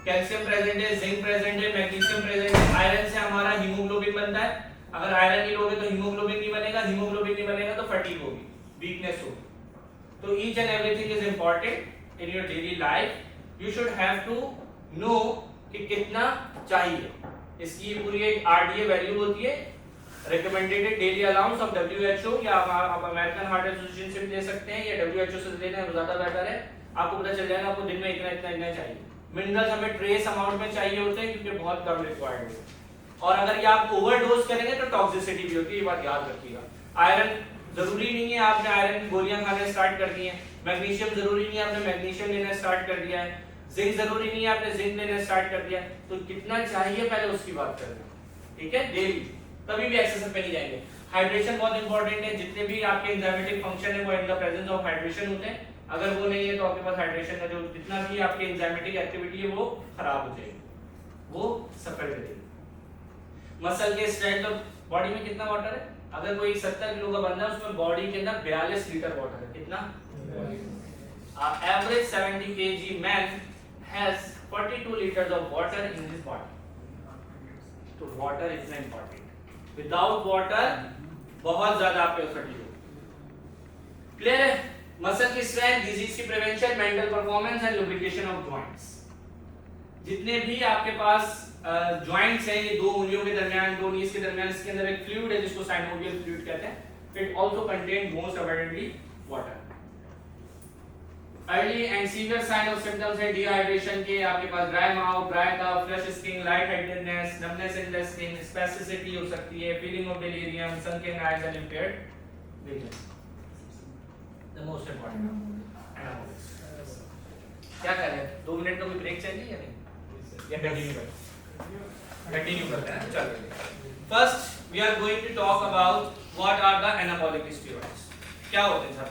कैल्शियम प्रेजेंट है, जिंक प्रेजेंट है, मैग्नीशियम प्रेजेंट है। आयरन से हमारा हीमोग्लोबिन बनता है, अगर आयरन नहीं लोगे तो हीमोग्लोबिन नहीं बनेगा, हीमोग्लोबिन नहीं बनेगा तो फटीग होगी, वीकनेस होगी। तो each and everything is important in your daily life. You should have to know कि कितना चाहिए। इसकी पूरी एक आरडीए वैल्यू होती है, recommended daily allowance of WHO, या आप अमेरिकन हार्ट एसोसिएशन से भी ले सकते हैं या WHO से लेना है, ज्यादा बेहतर है। आपको पता चल जाएगा आपको दिन में इतना इतना इतना चाहिए। मिनरल्स हमें ट्रेस अमाउंट में चाहिए होते हैं क्योंकि बहुत कम रिक्वायर्ड है, और अगर ये आप ओवरडोज करेंगे तो टॉक्सिसिटी भी होती है, ये बात याद रखिएगा। आयरन जरूरी नहीं है आपने आयरन की गोलियां खाने स्टार्ट कर दी हैं, मैग्नीशियम जरूरी नहीं है आपने मैग्नीशियम लेना स्टार्ट कर दिया है, जिंक जरूरी नहीं है आपने जिंक लेना स्टार्ट कर दिया है। तो कितना चाहिए पहले उसकी बात करना, ठीक है, डेली, तभी भी एक्सेस पे नहीं जाएंगे। हाइड्रेशन बहुत इंपॉर्टेंट है, जितने भी आपके एंजाइमेटिक फंक्शन है वो in the presence of hydration होते हैं। अगर वो नहीं है तो आपके पास हाइड्रेशन का जो जितना भी आपकी एंजाइमेटिक एक्टिविटी है वो खराब हो जाएगी, वो सफर करेगी। मसल के स्ट्रेंथ ऑफ बॉडी में कितना वाटर है, अगर कोई 70 किलो का बंदा है उसमें बॉडी के अंदर 42 लीटर वाटर है, कितना, average 70 kg man has 42 liters of water in his body। तो वाटर इतना इंपॉर्टेंट, विदाउट वाटर बहुत ज्यादा आपके फटीग हो। क्लियर है। मसल की स्ट्रेंथ, डिजीज की prevention, mental performance and lubrication of joints. जितने भी आपके पास जॉइंट्स हैं, ये दो उंगलियों के दरमियान, दो नीज के दरमियान, इसके अंदर एक फ्लूइड है जिसको साइनोवियल फ्लूइड कहते हैं। It also contain most abundantly water. Early and severe sign of symptoms है डिहाइड्रेशन के, आपके पास dry mouth, dry cough, flush skin, light headedness, numbness in the skin, spasticity हो सकती है, feeling of delirium, sunken eyes and impaired vision। The most important anabolics. क्या करें, 2 minute का कोई ब्रेक चाहिए या नहीं, या कंटिन्यू करें, कंटिन्यू करते हैं। चलो first we are going to talk about what are the anabolic steroids. क्या होते हैं सर,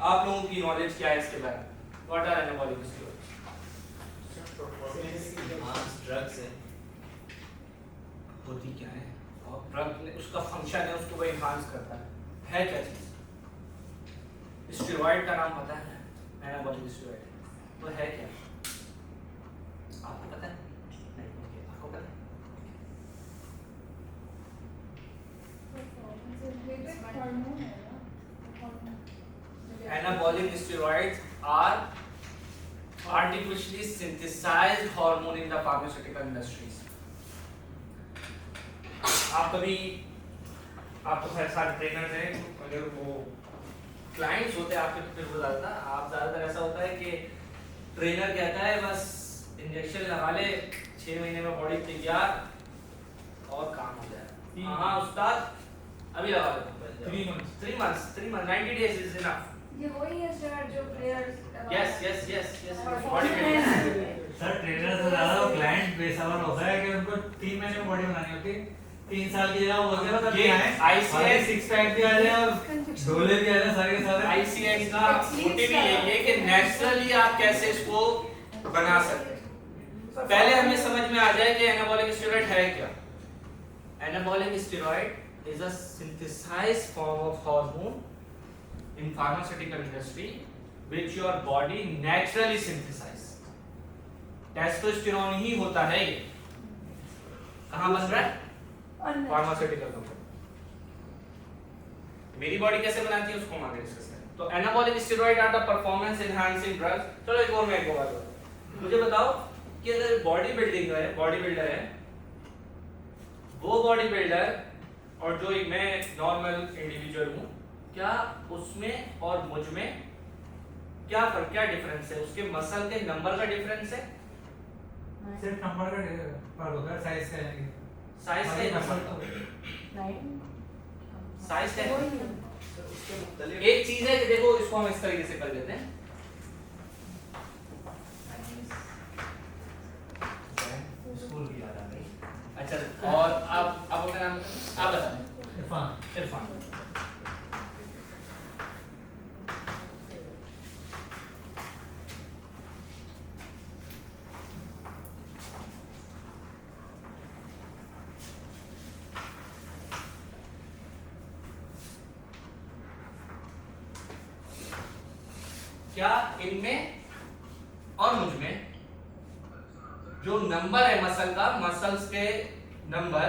आप लोगों की नॉलेज क्या है इसके बारे में, what are anabolic steroids? Drugs है, होती क्या है, और ड्रग उसका फंक्शन है, उसको वो एनहांस करता है क्या चीज? स्टेरॉइड का नाम पता है, एनाबॉलिक स्टेरॉइड, वो है क्या, आपको पता है? नहीं, आपको पता है? Anabolic steroids are artificially synthesized hormone in the pharmaceutical industries। आप कभी, आपको खैर सारे ट्रेनर हैं, अगर वो क्लाइंट्स होते हैं आपके, फिर वो ज़्यादातर ऐसा होता है कि ट्रेनर कहता है बस इंजेक्शन लगा ले, 6 महीने में बॉडी तैयार और काम हो जाए। हाँ उस्ताद अभी लगा लेता हूँ, 3 months 90 days is enough। ये वही है सर जो players yes body sir trainer से ज्यादा क्लाइंट बेसब्र होता है कि उनको 3 महीने में बॉडी बनानी होती है, 3 साल की जगह बोलते हैं ये ICI सिक्स पैक भी आ रहे हैं और ढोले भी आ रहे हैं सारे के सारे। ICI का मोटिव यही है कि नेचुरली आप कैसे इसको बना सकते हैं। पहले हमें समझ में आ जाए कि एनाबॉलिक स्टेरॉइड है क्या। Anabolic steroid is a synthesized form of hormone in pharmaceutical industry which your body naturally synthesize. Testosterone ही होता है ये। कहाँ बन रहा है? Pharmaceutical company. मेरी बॉडी कैसे बनाती है उसको हम आगे डिस्कस करेंगे। तो anabolic steroid are the performance enhancing drugs. चलो एक और मैं एक बात बताऊं। मुझे बताओ कि अगर बॉडी बिल्डर है वो बॉडी बिल्डर और जो मैं नॉर्मल इंडिविजुअल हूँ, क्या उसमें और मुझ में क्या फर्क, क्या डिफरेंस है? उसके मसल के नंबर का डिफरेंस है, सिर्फ नंबर का फर्क होता है, साइज का नहीं। साइज का ही नंबर का नहीं साइज का वही है। उसके मुख्तलिफ एक चीज है कि देखो इसको हम इस तरीके से कर लेते हैं। स्कूल की याद आ गई। अच्छा, और आप अपना नाम आप बता दें। इरफान। क्या इनमें और मुझ में जो नंबर है मसल का, मसल्स के नंबर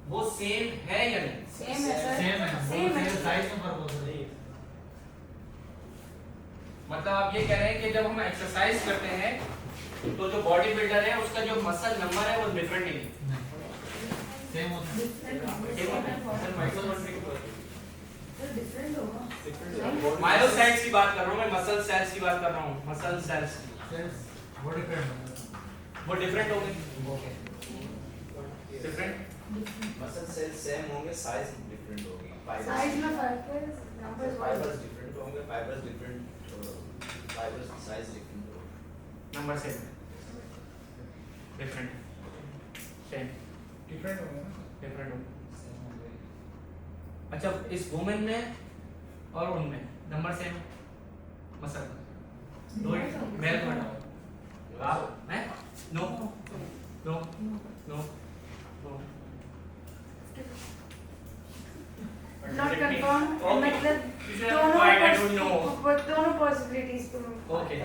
वो सेम है या नहीं? सेम है सर, सेम है, सेम है। साइज में फर्क होता है। मतलब आप ये कह रहे हैं कि जब हम एक्सरसाइज करते हैं तो जो बॉडी बिल्डर है उसका जो मसल नंबर है वो डिफरेंट नहीं है। सेम होता है। डिफरेंट होगा। मायोसाइट्स की बात कर रहा हूँ मैं, मसल सेल्स की बात कर रहा हूँ। मसल सेल्स वो डिफरेंट होता है। वो डिफरेंट होंगे। डिफरेंट मसल सेल सेम होंगे, साइज डिफरेंट होगी। साइज में फर्क है, नंबर्स फाइबर्स डिफरेंट होंगे, फाइबर्स डिफरेंट, फाइबर्स की साइज डिफरेंट होगी। Number same different same different होगा ना। डिफरेंट होंगे। अच्छा, इस वुमेन में और उनमें नंबर सेम मसल दो मेल में आप हैं? No no no no not confirm, मतलब I don't know. दोनों पॉसिबिलिटीज पे ओके।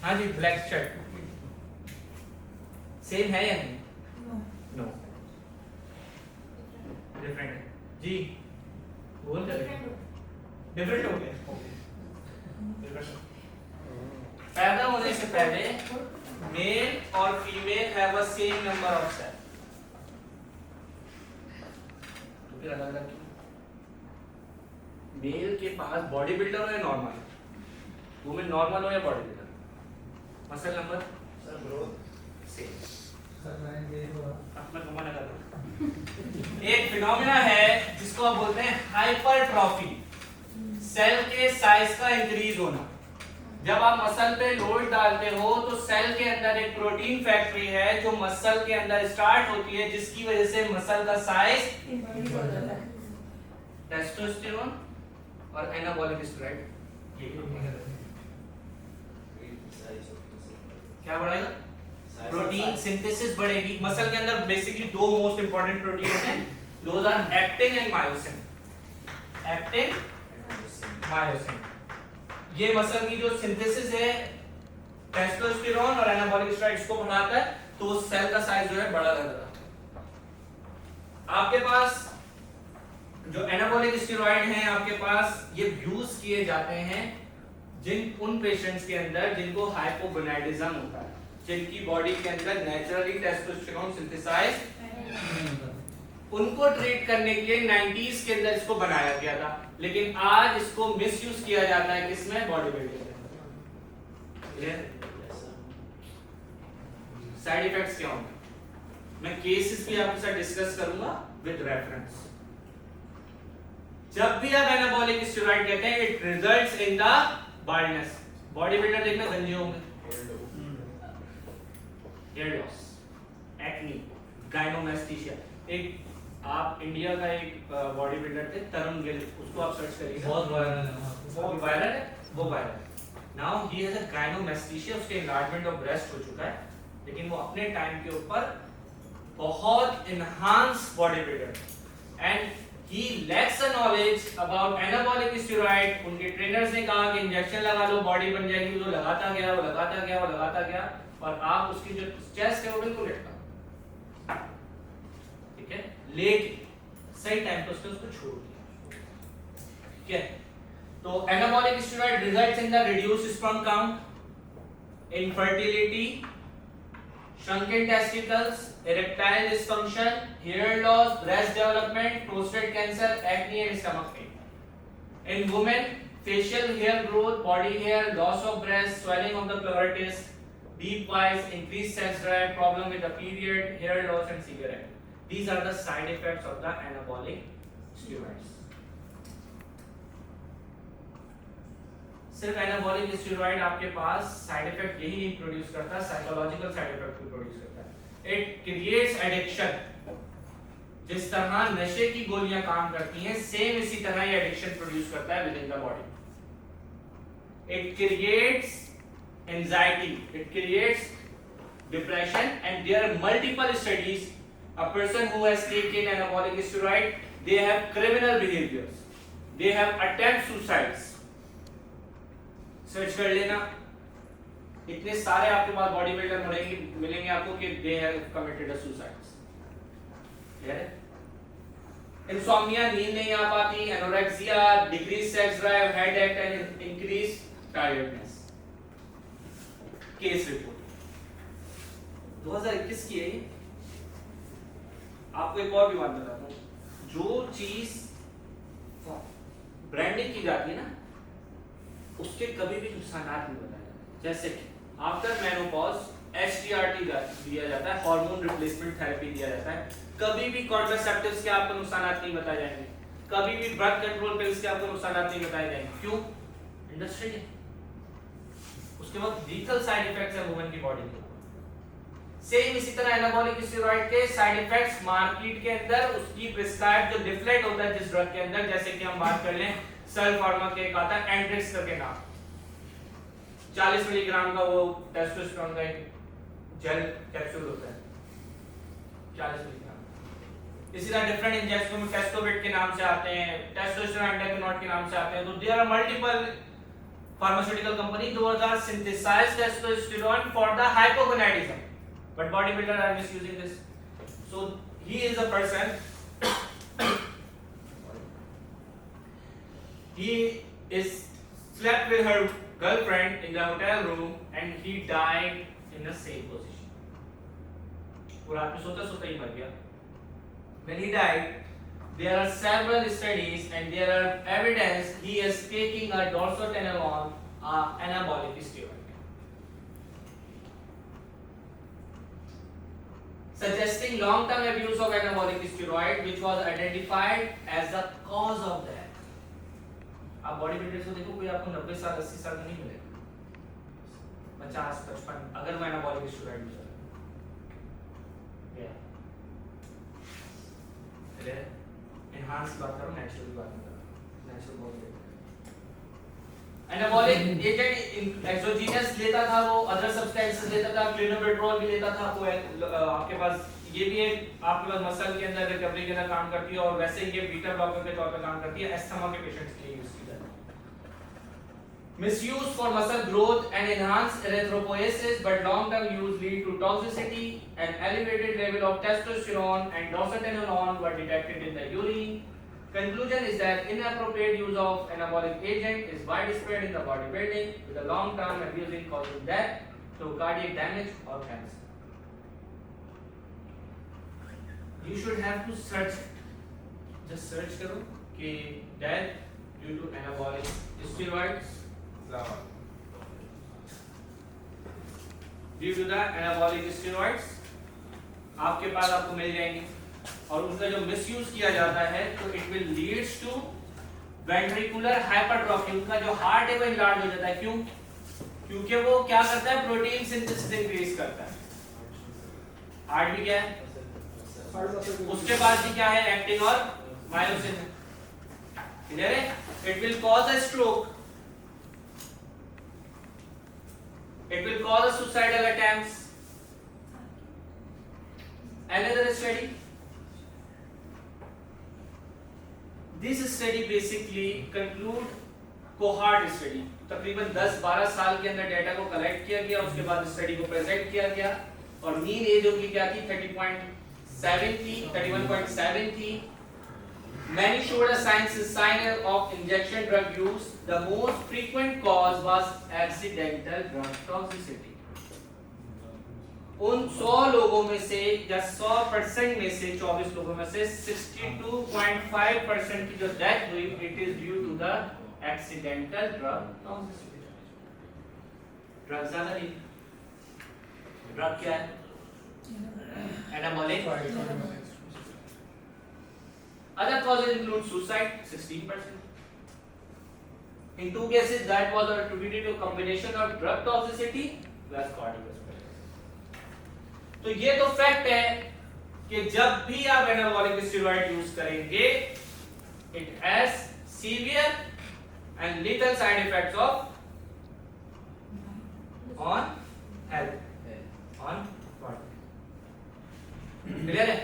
हाँ जी, ब्लैक शर्ट सेम है या नहीं? नो डिफरेंट है जी। बोल कर डिफरेंट हो गया। पैदा होने से पहले मेल और female have a same number of cell. तो फिर अलग अलग क्यों? मेल के पास बॉडी बिल्डर हो या नॉर्मल, वुमेन नॉर्मल हो या body builder, muscle number sir growth same. Sir मैं ये तो अपना कमाना कर रहा। एक फिनोमेना है जिसको आप बोलते हैं हाइपरट्रॉफी, सेल के साइज का इंक्रीज होना। जब आप मसल पे लोड डालते हो तो सेल के अंदर एक प्रोटीन फैक्ट्री है जो मसल के अंदर स्टार्ट होती है, जिसकी वजह से मसल का साइज टेस्टोस्टेरोन और एनाबॉलिक स्टेरॉइड क्या बढ़ाएगा? प्रोटीन सिंथेसिस बढ़ेगी। मसल के अंदर बेसिकली दो मोस्ट इंपॉर्टेंट प्रोटीन हैं, those are actin and myosin. Actin myosin, ये मसल की जो सिंथेसिस है टेस्टोस्टेरोन और एनाबॉलिक स्टेरॉइड्स को बढ़ाता है, तो वो सेल का साइज जो है बड़ा लग रहा है। आपके पास जो एनाबॉलिक स्टेरॉइड हैं, आपके पास ये यूज किए जाते हैं उन पेशेंट्स के अंदर जिनको हाइपोगोनाडिज्म होता है, जिनकी बॉडी के अंदर नेचुरली टेस्टोस्टेरोन सिंथेसाइज, उनको ट्रीट करने के लिए 90s के अंदर इसको बनाया गया था। लेकिन आज इसको मिसयूज किया जाता है किसमें? बॉडी बिल्डिंग में। साइड इफेक्ट्स क्या होंगे मैं केसेस भी आपके साथ डिस्कस करूंगा विद रेफरेंस। जब भी आप एनाबॉलिक स्टेरॉइड कहते हैं, it results in the baldness. Body builder देखना गंजे होंगे, हेयर लॉस, एक्ने, गायनोमैस्टीशिया। एक आप इंडिया का एक बॉडी बिल्डर थे तरुण गिल, उसको आप सर्च करिएगा, बहुत वायरल है वो वायरल है, वो वायरल है। नाउ ही हैज अ गायनोमैस्टीशिया, उसके एनलार्जमेंट ऑफ ब्रेस्ट हो चुका है, लेकिन वो अपने टाइम के ऊपर बहुत enhance body builder and he lakhs a knowledge about anabolic steroid. उनके ट्रेनर्स ने कहा कि इंजेक्शन लगा लो बॉडी बन जाएगी, वो लगाता गया, वो लगाता गया, वो लगाता गया, और आप उसकी जो चेस्ट है वो बिल्कुल लटका, ठीक है, लेकिन सही टाइम पे उसने उसको छोड़ दिया, ठीक है। तो anabolic steroid results in the reduced sperm count, infertility, shrunken testicles, erectile dysfunction, hair loss, breast development, prostate cancer, acne and stomach pain. In women, facial hair growth, body hair, loss of breast, swelling of the clitoris, deep voice, increased sex drive, problem with the period, hair loss and severe acne. These are the side effects of the anabolic steroids. सिर्फ anabolic steroid आपके पास side effect यही नहीं produce करता, psychological side effect भी produce करता है। It creates addiction. जिस तरह नशे की गोलियां काम करती हैं, सेम इसी तरह ये एडिक्शन प्रोड्यूस करता है with in the body. It creates anxiety, it creates depression and there are multiple studies. A person who has taken anabolic steroid, they have criminal behaviours, they have attempt suicides. Search कर लेना, इतने सारे आपके पास body builder मिलेंगे आपको कि they have committed a suicides. Clear है? Insomnia, नींद नहीं आ पाती, anorexia, decrease sex drive, headache and increase tiredness. Case report 2021 की है ये। आपको एक और भी बात बताता हूं, जो चीज ब्रांडिंग की जाती है ना, उसके कभी भी नुकसानात नहीं बताए जाते। जैसे कि आफ्टर मेनोपॉज HRT दिया जाता है, हार्मोन रिप्लेसमेंट थेरेपी दिया जाता है, कभी भी कॉन्ट्रासेप्टिव्स के आपको नुकसानात नहीं बताए जाएंगे, कभी भी बर्थ कंट्रोल पिल्स के आपको नुकसानात नहीं बताए जाएंगे। क्यों? इंडस्ट्री है। उसके बाद लीथल साइड इफेक्ट्स है वुमेन की बॉडी के। सेम इसी तरह एनाबॉलिक स्टेरॉइड के साइड इफेक्ट्स मार्केट के अंदर उसकी प्रिस्क्राइब जो डिफ्लेट होता है जिस ड्रग के अंदर, जैसे कि हम बात कर लें सेल फार्मा के एक आता है एंड्रिक्स करके नाम, 40 मिलीग्राम का वो टेस्टोस्टेरोन का एक जेल कैप्सूल होता है, 40 मिलीग्राम। इसी तरह डिफरेंट इंजेक्शन टेस्टोबिट के नाम से आते हैं, टेस्टोस्टेरोन एंडाकिनोट के नाम से आते हैं। तो there are multiple pharmaceutical company those are synthesized testosterone for the hypogonadism, but bodybuilders are misusing this. So he is a person he is slept with her girlfriend in the hotel room and he died in the same position. वो रात में सोता सोता ही मर गया। When he died, there are several studies and there are evidence he is taking a dorsotenolone, anabolic steroid, suggesting long-term abuse of anabolic steroid, which was identified as the cause of death. आप body builders को देखो, कोई आपको 90 साल 80 साल का नहीं मिलेगा, 50 55, अगर वो एनाबॉलिक स्टेरॉइड यूज करे। एनहांस बात करो, नेचुरल की बात नहीं करो। Natural body anabolic agent exogenous लेता था, वो अदर सब्सटेंसेस लेता था, क्लिनोपेट्रोल भी लेता था। वो आपके पास ये भी एक आपके पास मसल के अंदर रिकवरी के अंदर काम करती है, और वैसे ही ये बीटा ब्लॉकर के तौर पर काम करती है, एस्थमा के पेशेंट्स के लिए यूज की जाती है। Misuse for muscle growth and enhance erythropoiesis, but long term use lead to toxicity and elevated level of testosterone and डोर्सोटेnolone were detected in the urine. Conclusion is that inappropriate use of anabolic agent is widespread in the bodybuilding, with a long term abusing causing death through cardiac damage or cancer. You should have to search it. Just search करो कि death due to anabolic steroids, due to the anabolic steroids आपके पास आपको मिल जाएंगे। और उनका जो misuse किया जाता है तो it will leads to ventricular hypertrophy. उनका जो हार्ट है वो इनलार्ज हो जाता है। क्यों? क्योंकि वो क्या करता है, प्रोटीन सिंथेसिस इंक्रीज करता है। हार्ट भी क्या है, उसके बाद भी क्या है, एक्टिन और मायोसिन है, क्लियर है? It will cause a stroke, it will cause a suicidal attempts. Another study, this study basically conclude cohort study, तकरीबन 10-12 साल के अंदर डेटा को कलेक्ट किया गया, उसके बाद स्टडी को प्रेजेंट किया गया और मीन एज उनकी क्या थी, 30.7 थी, 31.7 थी. Many showed a sign of injection drug use. The most frequent cause was accidental drug toxicity. उन 100 लोगों में से या 100% में से 24 लोगों में से 62.5% की जो डेथ हुई, it is due to the accidental drug toxicity. Drug ज्यादा नहीं, ड्रग क्या है, anabolic. Other causes include suicide, 16%. In 2 cases, that was attributed to combination of drug toxicity plus cardiovascular. तो ये तो फैक्ट है कि जब भी आप एनाबॉलिक स्टेरॉइड यूज करेंगे, it has severe and lethal side effects on health, on body. Clear है?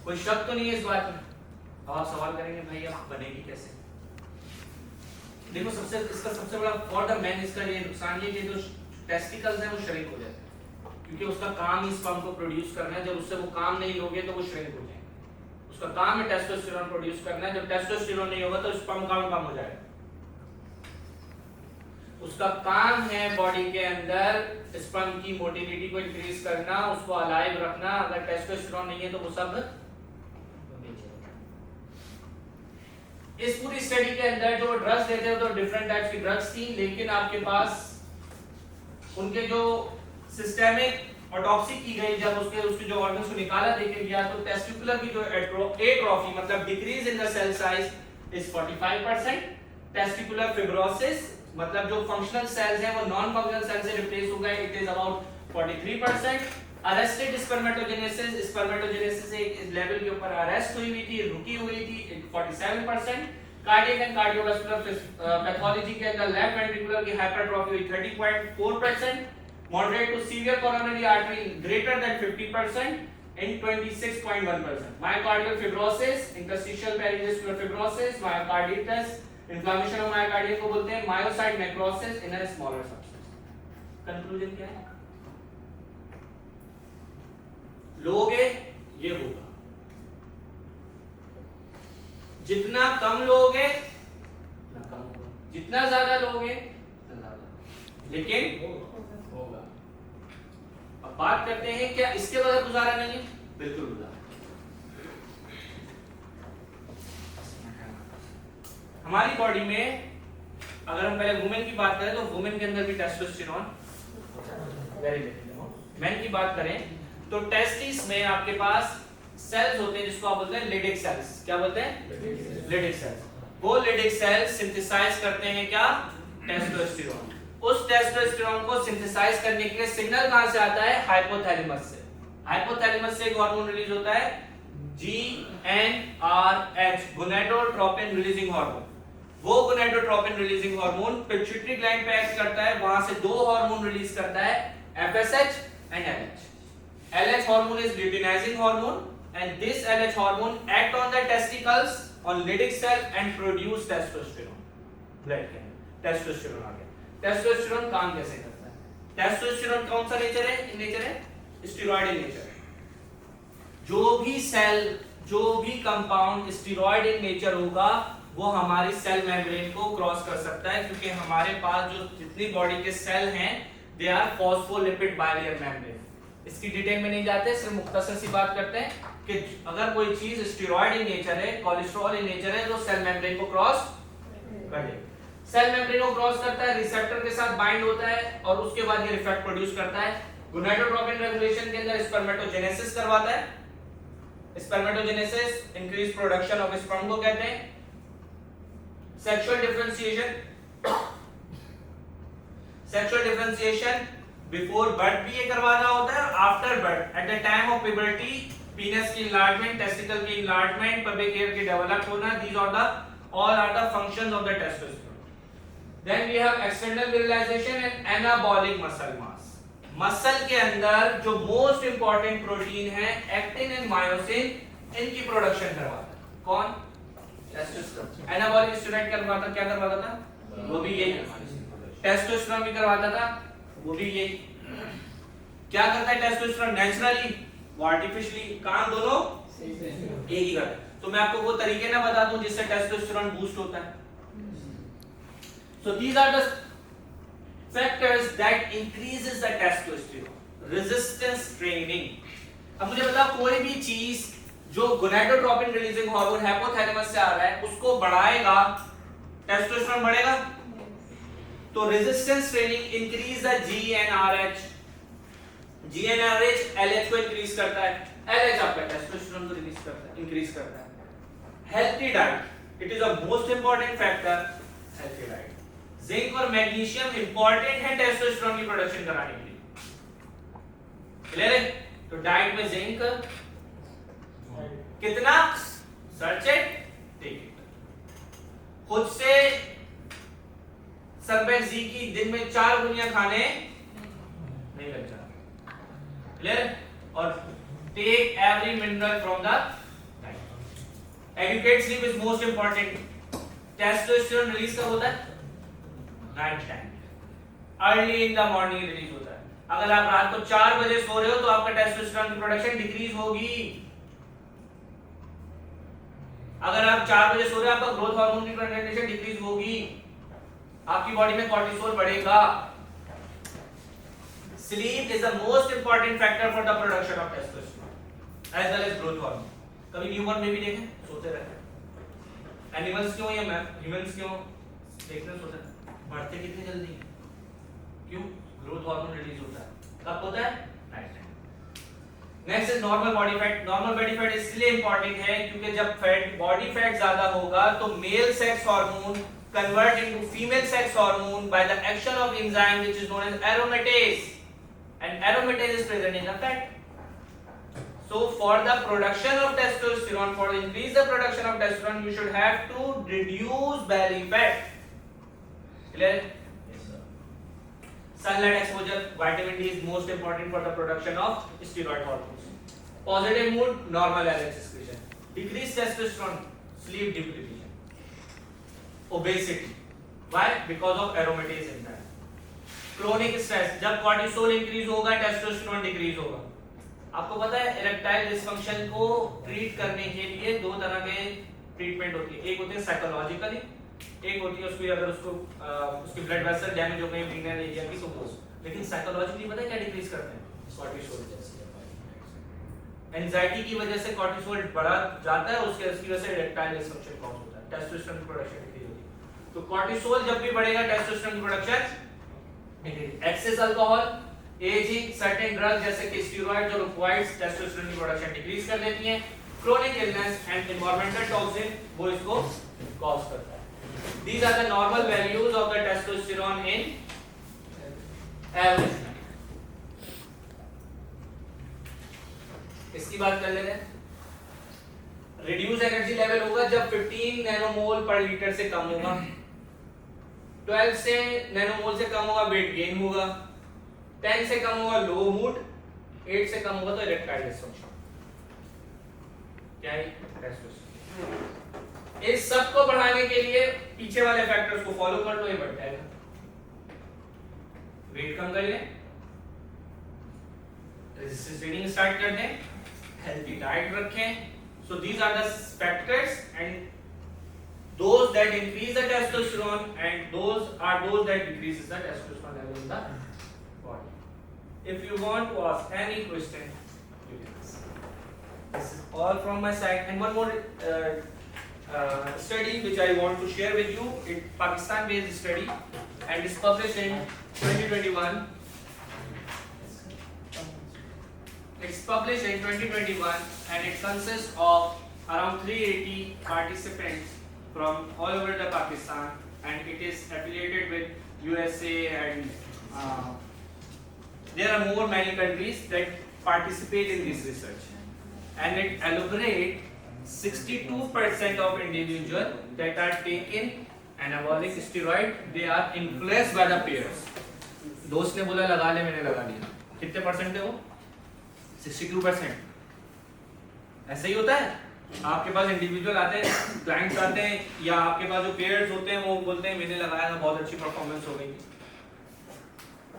कोई शक तो नहीं है इस बात में? अब आप सवाल करेंगे भाई अब बनेगी कैसे? देखो इसका सबसे बड़ा फॉर द मैन इसका ये नुकसान ये कि जो टेस्टिकल्स हैं वो श्रिंक हो जाते हैं, क्योंकि उसका काम ही स्पर्म को प्रोड्यूस करना है. जब उससे वो काम नहीं लोगे तो वो श्रिंक हो जाएंगे. उसका काम है टेस्टोस्टेरोन प्रोड्यूस करना है. जब टेस्टोस्टेरोन नहीं होगा तो स्पर्म काउंट कम हो जाएगा. उसका काम है बॉडी के अंदर स्पर्म की मोटिलिटी को इंक्रीज करना, उसको अलाइव रखना. अगर टेस्टोस्टेरोन नहीं है तो वो सब. इस पूरी स्टडी के अंदर जो ड्रग्स देते हैं तो डिफरेंट टाइप्स की ड्रग्स थी, लेकिन आपके पास उनके जो सिस्टेमिक ऑटोप्सी की गई, जब उसके जो ऑर्गन्स को निकाला देखे गया, तो टेस्टिकुलर की जो एट्रोफी मतलब decrease in the cell size is 45%. Testicular fibrosis मतलब जो फंक्शनल सेल्स हैं वो नॉन फंक्शनल सेल से रिप्लेस हो गए, it is about 43%. Arrested spermatogenesis, spermatogenesis एक लेवल के ऊपर अरेस्ट हुई हुई थी, रुकी हुई थी, 47%. कार्डियक एंड कार्डियोवास्कुलर पैथोलॉजी के अंदर लेफ्ट वेंट्रिकुलर की हाइपरट्रॉफी हुई 30.4%. Moderate to severe coronary artery greater than 50% in 26.1%. Myocardial fibrosis, interstitial perivascular fibrosis, myocarditis, inflammation of myocardium को बोलते हैं, myocyte necrosis in a smaller substance. Conclusion क्या है? लोगे ये होगा, जितना कम लोगे उतना कम होगा, जितना ज्यादा लोगे उतना ज्यादा, लेकिन होगा. अब बात करते हैं क्या इसके बगैर गुजारा नहीं है? बिल्कुल गुजारा. हमारी बॉडी में अगर हम पहले वुमेन की बात करें तो वुमेन के अंदर भी टेस्टोस्टेरोन वेरी लिटिल. मेन की बात करें तो टेस्टिस में आपके पास सेल्स होते हैं जिसको आप बोलते हैं लिडिक सेल्स. क्या बोलते हैं? Leydig cells. वो लिडिक सेल्स सिंथेसाइज करते हैं क्या? टेस्टोस्टेरोन. उस टेस्टोस्टेरोन को सिंथेसाइज करने के लिए सिग्नल कहां से आता है? हाइपोथैलेमस से. हाइपोथैलेमस से एक हार्मोन रिलीज होता है GnRH, गोनाडोट्रोपिन रिलीजिंग हार्मोन. वो gonadotropin releasing hormone pituitary gland पे एक्ट करता है, वहां से 2 हार्मोन रिलीज करता है, FSH and LH. LH hormone is luteinizing hormone and this LH hormone act on the testicles on Leydig cell and produce testosterone. Blood के अंदर testosterone आ गया. टेस्टोस्टेरोन काम कैसे करता है? टेस्टोस्टेरोन कौन सा नेचर है? नेचर है स्टेरॉयड इन नेचर. जो भी सेल, जो भी कंपाउंड स्टेरॉयड इन नेचर होगा वो हमारी सेल मेम्ब्रेन को क्रॉस कर सकता है, क्योंकि हमारे पास जो जितनी बॉडी के सेल हैं they are phospholipid bilayer membrane. इसकी डिटेल में नहीं जाते, सिर्फ मुख्तसर सी बात करते हैं कि अगर कोई चीज स्टेरॉयड इन नेचर है, कोलेस्ट्रॉल इन नेचर है, तो सेल मेम्ब्रेन को क्रॉस कर देगा. सेल मेम्ब्रेन को क्रॉस करता है, रिसेप्टर के साथ बाइंड होता है और उसके बाद ये इफेक्ट प्रोड्यूस करता है. गोनाडोट्रोपिन रेगुलेशन के अंदर स्पर्मेटोजेनेसिस करवाता है. Spermatogenesis increase production of sperm को कहते हैं. सेक्सुअल डिफरेंशिएशन बिफोर बर्थ भी ये करवाना होता है और after birth at the time of puberty पीनस की enlargement, testicle की enlargement, pubic hair के develop होना, these are the all are the functions of the testosterone. Then we have external virilization and anabolic muscle mass. Muscle के अंदर जो most important protein है actin and myosin, इनकी production करवाता है कौन? टेस्टोस्टेरोन. एनाबॉलिक स्टेरॉइड क्या करवाता था? वो भी यही. टेस्टोस्टेरोन भी करवाता था, वो भी यही. क्या करता है टेस्टोस्टेरोन नेचुरली, वो आर्टिफिशियली, काम दोनों एक ही करता है. तो मैं आपको वो तरीके ना बता दूं जिससे टेस्टोस्टेरोन बूस्ट होता है. So these are the factors that increases the testosterone. Resistance training. अब मुझे बताओ कोई भी चीज जो गोनाडोट्रोपिन रिलीजिंग हार्मोन हाइपोथैलेमस से आ रहा है उसको बढ़ाएगा, टेस्टोस्टेरोन बढ़ेगा. तो resistance training increase the GnRH. GnRH LH को इंक्रीज करता है. LH आपका टेस्टोस्टेरोन को रिलीज करता है, इंक्रीज करता है. Healthy diet, it is a most important factor. Healthy diet, zinc और मैग्नीशियम इंपॉर्टेंट है टेस्टोस्टेरोन की प्रोडक्शन कराने के लिए. क्लियर है? तो डाइट में जिंक कितना? Search it, take it. खुद से सरबेट जी की दिन में 4 गुनिया खाने नहीं लगता. क्लियर? और take every mineral from the diet. Adequate sleep is most important. Testosterone release कब होता है? Night time, early in the morning release होता है. अगर आप रात को 4 बजे सो रहे हो तो आपका टेस्टोस्टेरोन की प्रोडक्शन डिक्रीज होगी. अगर आप 4 बजे सो रहे हो आपका ग्रोथ हार्मोन की कंसंट्रेशन डिक्रीज होगी, आपकी बॉडी में कॉर्टिसोल बढ़ेगा. Sleep is the most important factor for the production of testosterone as well as growth hormone. कभी न्यूबॉर्न बेबी देखे सोते रहते हैं. एनिमल्स क्यों या ह्यूमंस क्यों देखते सोते हैं? बढ़ते कितनी जल्दी? क्यों? ग्रोथ हार्मोन रिलीज होता है. कब होता है? Night time. Next is normal body fat. Normal body fat इसलिए इंपॉर्टेंट है क्योंकि जब फैट बॉडी फैट ज्यादा होगा तो male sex hormone convert into female sex hormone by the action of enzyme which is known as aromatase, and aromatase is present in the fat. So for the production of testosterone, for increase the production of testosterone, you should have to reduce belly fat. Clear? Yes, sir. Sunlight exposure, vitamin D is most important for the production of steroid hormones. Positive mood, normal LH excretion. Decreased testosterone, sleep deprivation. Obesity. Why? Because of aromatase enzyme. Chronic stress, जब cortisol increase होगा, testosterone decrease होगा. आपको पता है erectile dysfunction को treat करने के लिए 2 तरह के ट्रीटमेंट होती है. एक होती है साइकोलॉजिकली, एक होती है उसकी अगर उसको उसकी ब्लड वेसल डैमेज हो गई ब्रेन एरिया की तो वो. लेकिन साइकोलॉजिकली पता है क्या डिक्रीज करते हैं? कॉर्टिसोल. एंजाइटी की वजह से कॉर्टिसोल बढ़ा जाता है, उसकी वजह से इरेक्टाइल डिसफंक्शन कॉज होता है, टेस्टोस्टेरोन की प्रोडक्शन डिक्रीज होती है. तो कॉर्टिसोल जब भी बढ़ेगा टेस्टोस्टेरोन की production decrease. Excess alcohol, ageing, certain drug जैसे कि स्टेरॉइड जो रिक्वायर्ड टेस्टोस्टेरोन की प्रोडक्शन डिक्रीज कर देती हैं. Chronic illness and environmental toxin वो इसको कॉज करता है. These are the normal values of the testosterone in average man. इसकी बात कर लेते हैं. रिड्यूस एनर्जी लेवल होगा जब 15 नैनोमोल पर लीटर से कम होगा. 12 से नैनोमोल से कम होगा वेट गेन होगा. 10 से कम होगा लो मूड. 8 से कम होगा तो इरेक्टाइल डिसफंक्शन. क्या है? टेस्टोस्टेरोन. इस सब को बढ़ाने के लिए पीछे वाले फैक्टर्स को फॉलो कर लो, ये बढ़ जाएगा. वेट कम कर लें, रेजिस्टेंस ट्रेनिंग स्टार्ट कर दें, हेल्थी डाइट रखें. So these are the factors and those that increase the testosterone and those that decreases the testosterone level in the body. If you want to ask any question, you can ask. This is all from my side. And one more study which I want to share with you. It's Pakistan-based study and it's published in 2021. It's published in 2021 and it consists of around 380 participants from all over the Pakistan, and it is affiliated with USA and there are many countries that participate in this research. and it elaborate 62% of individual that are taking anabolic steroid they are influenced by the peers. दोस्त ने बोला लगा ले, मैंने लगा लिया. कितने percent है वो? 62%. ऐसा ही होता है. आपके पास इंडिविजुअल आते हैं, क्लाइंट्स आते हैं, या आपके पास जो पेयर्स होते हैं वो बोलते हैं मैंने लगाया था, बहुत अच्छी परफॉर्मेंस हो गई.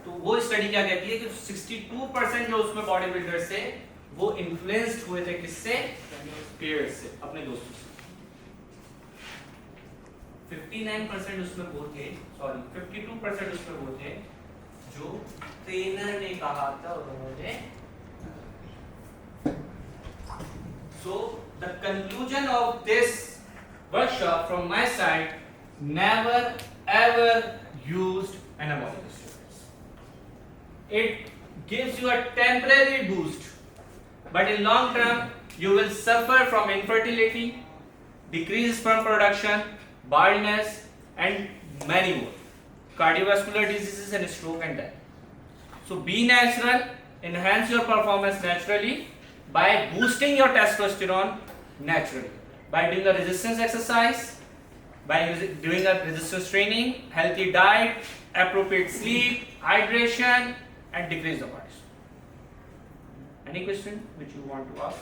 तो वो स्टडी क्या कहती है कि 62% जो उसमें बॉडी बिल्डर्स थे वो इन्फ्लुएंस्ड हुए थे किससे? पेयर्स से, अपने दोस्तों से. 59% उसमें वो थे, सॉरी 52% उसमें वो थे जो ट्रेनर ने कहा था उन्होंने. So the conclusion of this workshop from my side, never ever used anabolic steroids. It gives you a temporary boost, but in long term you will suffer from infertility, decreased sperm production, baldness and many more cardiovascular diseases and stroke and death. So be natural, enhance your performance naturally by boosting your testosterone naturally, by doing a resistance exercise, by doing a resistance training, healthy diet, appropriate sleep, hydration, and decrease the cortisol. Any question which you want to ask?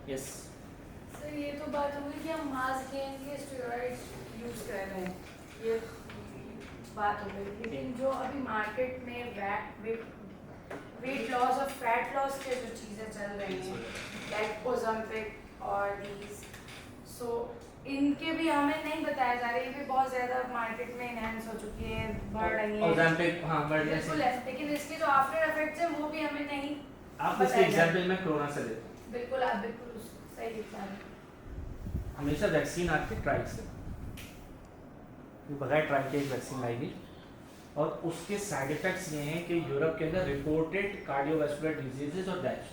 Yes. Sir ये तो बात हो गई कि हम mass gain के steroids use कर रहे हैं, ये बात हो गई. लेकिन जो अभी मार्केट में वेट लॉस और फैट लॉस के जो चीज़ें चल रही हैं लाइक ओज़ेम्पिक और दीज, सो इनके भी हमें नहीं बताया जा रहा है. ये भी बहुत ज़्यादा मार्केट में एनहांस हो चुकी है, बढ़ रही है. ओज़ेम्पिक हाँ बढ़ रही बिल्कुल है. है, लेकिन इसके जो आफ्टर इफेक्ट्स हैं वो भी हमें नहीं आप इसके एग्जांपल में कोरोना से लेते हैं. बिल्कुल आप बिल्कुल सही दिखा रहे हैं. हमेशा वैक्सीन आती है ट्राई से, बगैर ट्राई के एक वैक्सीन आएगी और उसके साइड इफेक्ट्स ये हैं कि यूरोप के अंदर रिपोर्टेड कार्डियोवैस्कुलर डिजीजेस और डेथ्स.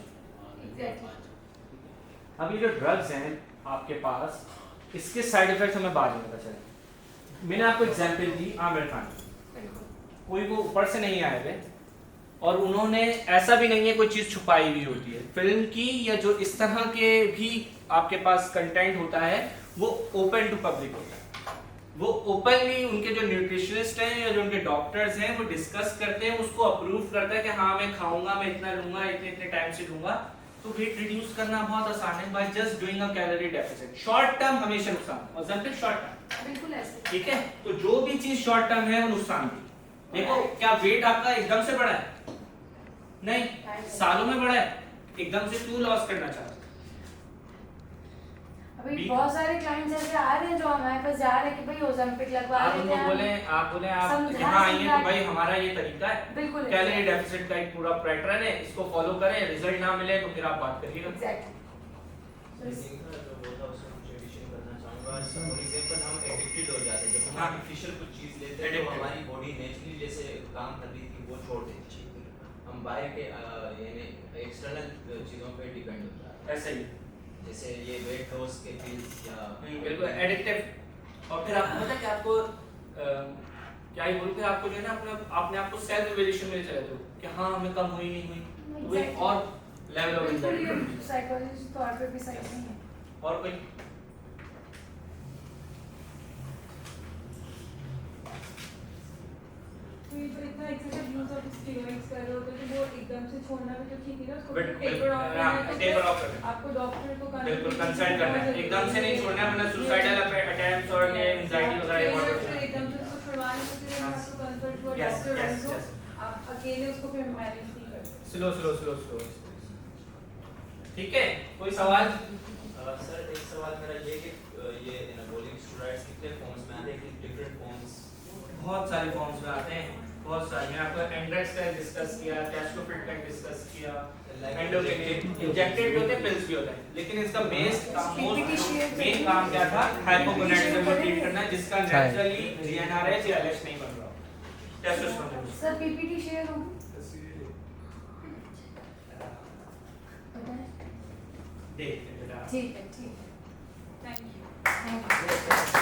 अब ये जो ड्रग्स हैं आपके पास, इसके साइड इफेक्ट्स हमें बाद में पता चले. मैंने आपको एग्जांपल दी आमिर खान की, कोई वो ऊपर से नहीं आए थे और उन्होंने ऐसा भी नहीं है कोई चीज़ छुपाई हुई होती है फिल्म की, या जो इस तरह के भी आपके पास कंटेंट होता है वो ओपन टू पब्लिक होता है. वो ओपनली उनके जो न्यूट्रिशनिस्ट हैं या जो उनके डॉक्टर्स हैं वो डिस्कस करते हैं, उसको अप्रूव करता है कि हाँ मैं खाऊंगा, मैं इतना लूंगा, इतने इतने टाइम से लूंगा. तो वेट रिड्यूस करना बहुत आसान है by just doing a calorie deficit. Short term हमेशा नुकसान, ओज़ेम्पिक शॉर्ट टर्म, बिल्कुल ऐसे. ठीक है. तो जो भी चीज शॉर्ट टर्म है वो नुकसान भी. देखो क्या वेट आपका एकदम से बढ़ा है? नहीं, सालों में बढ़ा है. एकदम से क्यों लॉस करना चाहते? अभी बहुत सारे क्लाइंट्स ऐसे आ रहे हैं जो हमारे पास जा रहे हैं कि भाई ओज़ेम्पिक लगवा आप लेते उनको हैं. बोले आप समझा यहाँ आइए समझा तो भाई हमारा ये तरीका है, बिल्कुल कैलोरी डेफिसिट का एक पूरा पैटर्न है, इसको फॉलो करें, रिजल्ट ना मिले तो फिर आप बात करिएगा. एग्जैक्टली. जो बोला उससे कुछ एडिशन करना चाहूँगा. फॉर एग्जांपल हम एडिक्टेड हो जाते हैं जब हम आर्टिफिशियल कुछ चीज़ लेते हैं तो हमारी बॉडी नेचुरली जैसे काम कर रही थी वो छोड़ देती है. हम बाहर के यानी एक्सटर्नल चीज़ों पे डिपेंड होता है. ऐसे ही जैसे ये वेट लॉस के पिल्स या बिल्कुल एडिक्टिव. और फिर आपको पता है कि आपको क्या ही बोलते हैं, आपको जो है ना अपने आप को सेल्फ इवैल्यूएशन में चले जाते हो कि हाँ हमें कम हुई नहीं हुई, वो एक और लेवल ऑफ एंजाइटी. साइकोलॉजी तौर पे भी सही नहीं है. और कोई तो ये जो इतना एक्सेसिव यूज ऑफ स्टेरॉइड्स कर रहे होते हैं तो वो एकदम से छोड़ना भी तो ठीक नहीं है. उसको But- टेपर ऑफ करना है. तो टेपर ऑफ करना है. आपको डॉक्टर को बिल्कुल कंसल्ट करना है, एकदम से नहीं छोड़ना है वरना सुसाइडल अटेम्प्ट्स और ये एंजाइटी वगैरह बहुत फिर होती है. एकदम से उसको छुड़वाने से फिर आपको कंसल्ट हुआ Yes, डॉक्टर yes, को. yes. आप अकेले उसको फिर मैनेज नहीं कर सकते. स्लो. ठीक है, कोई सवाल? सर एक सवाल मेरा ये कि ये एनाबॉलिक स्टेरॉइड्स कितने फॉर्म्स में आते हैं, डिफरेंट फॉर्म्स? बहुत सारे फॉर्म्स में आते हैं, बहुत सारे. मैंने आपको एंड्रेक्स का डिस्कस किया, कैस्टोफिट का डिस्कस किया, एंडोक्रिन इंजेक्टेड भी होते हैं, पिल्स भी होते हैं. लेकिन इसका मेन काम क्या था? हाइपोगोनाडिज्म को ट्रीट करना, जिसका नेचुरली जीएनआरएच या एलएच नहीं बन रहा. टेस्टोस्टेरोन. सर पीपीटी शेयर होगी. देख बेटा. ठीक है. Thank you. Thank you.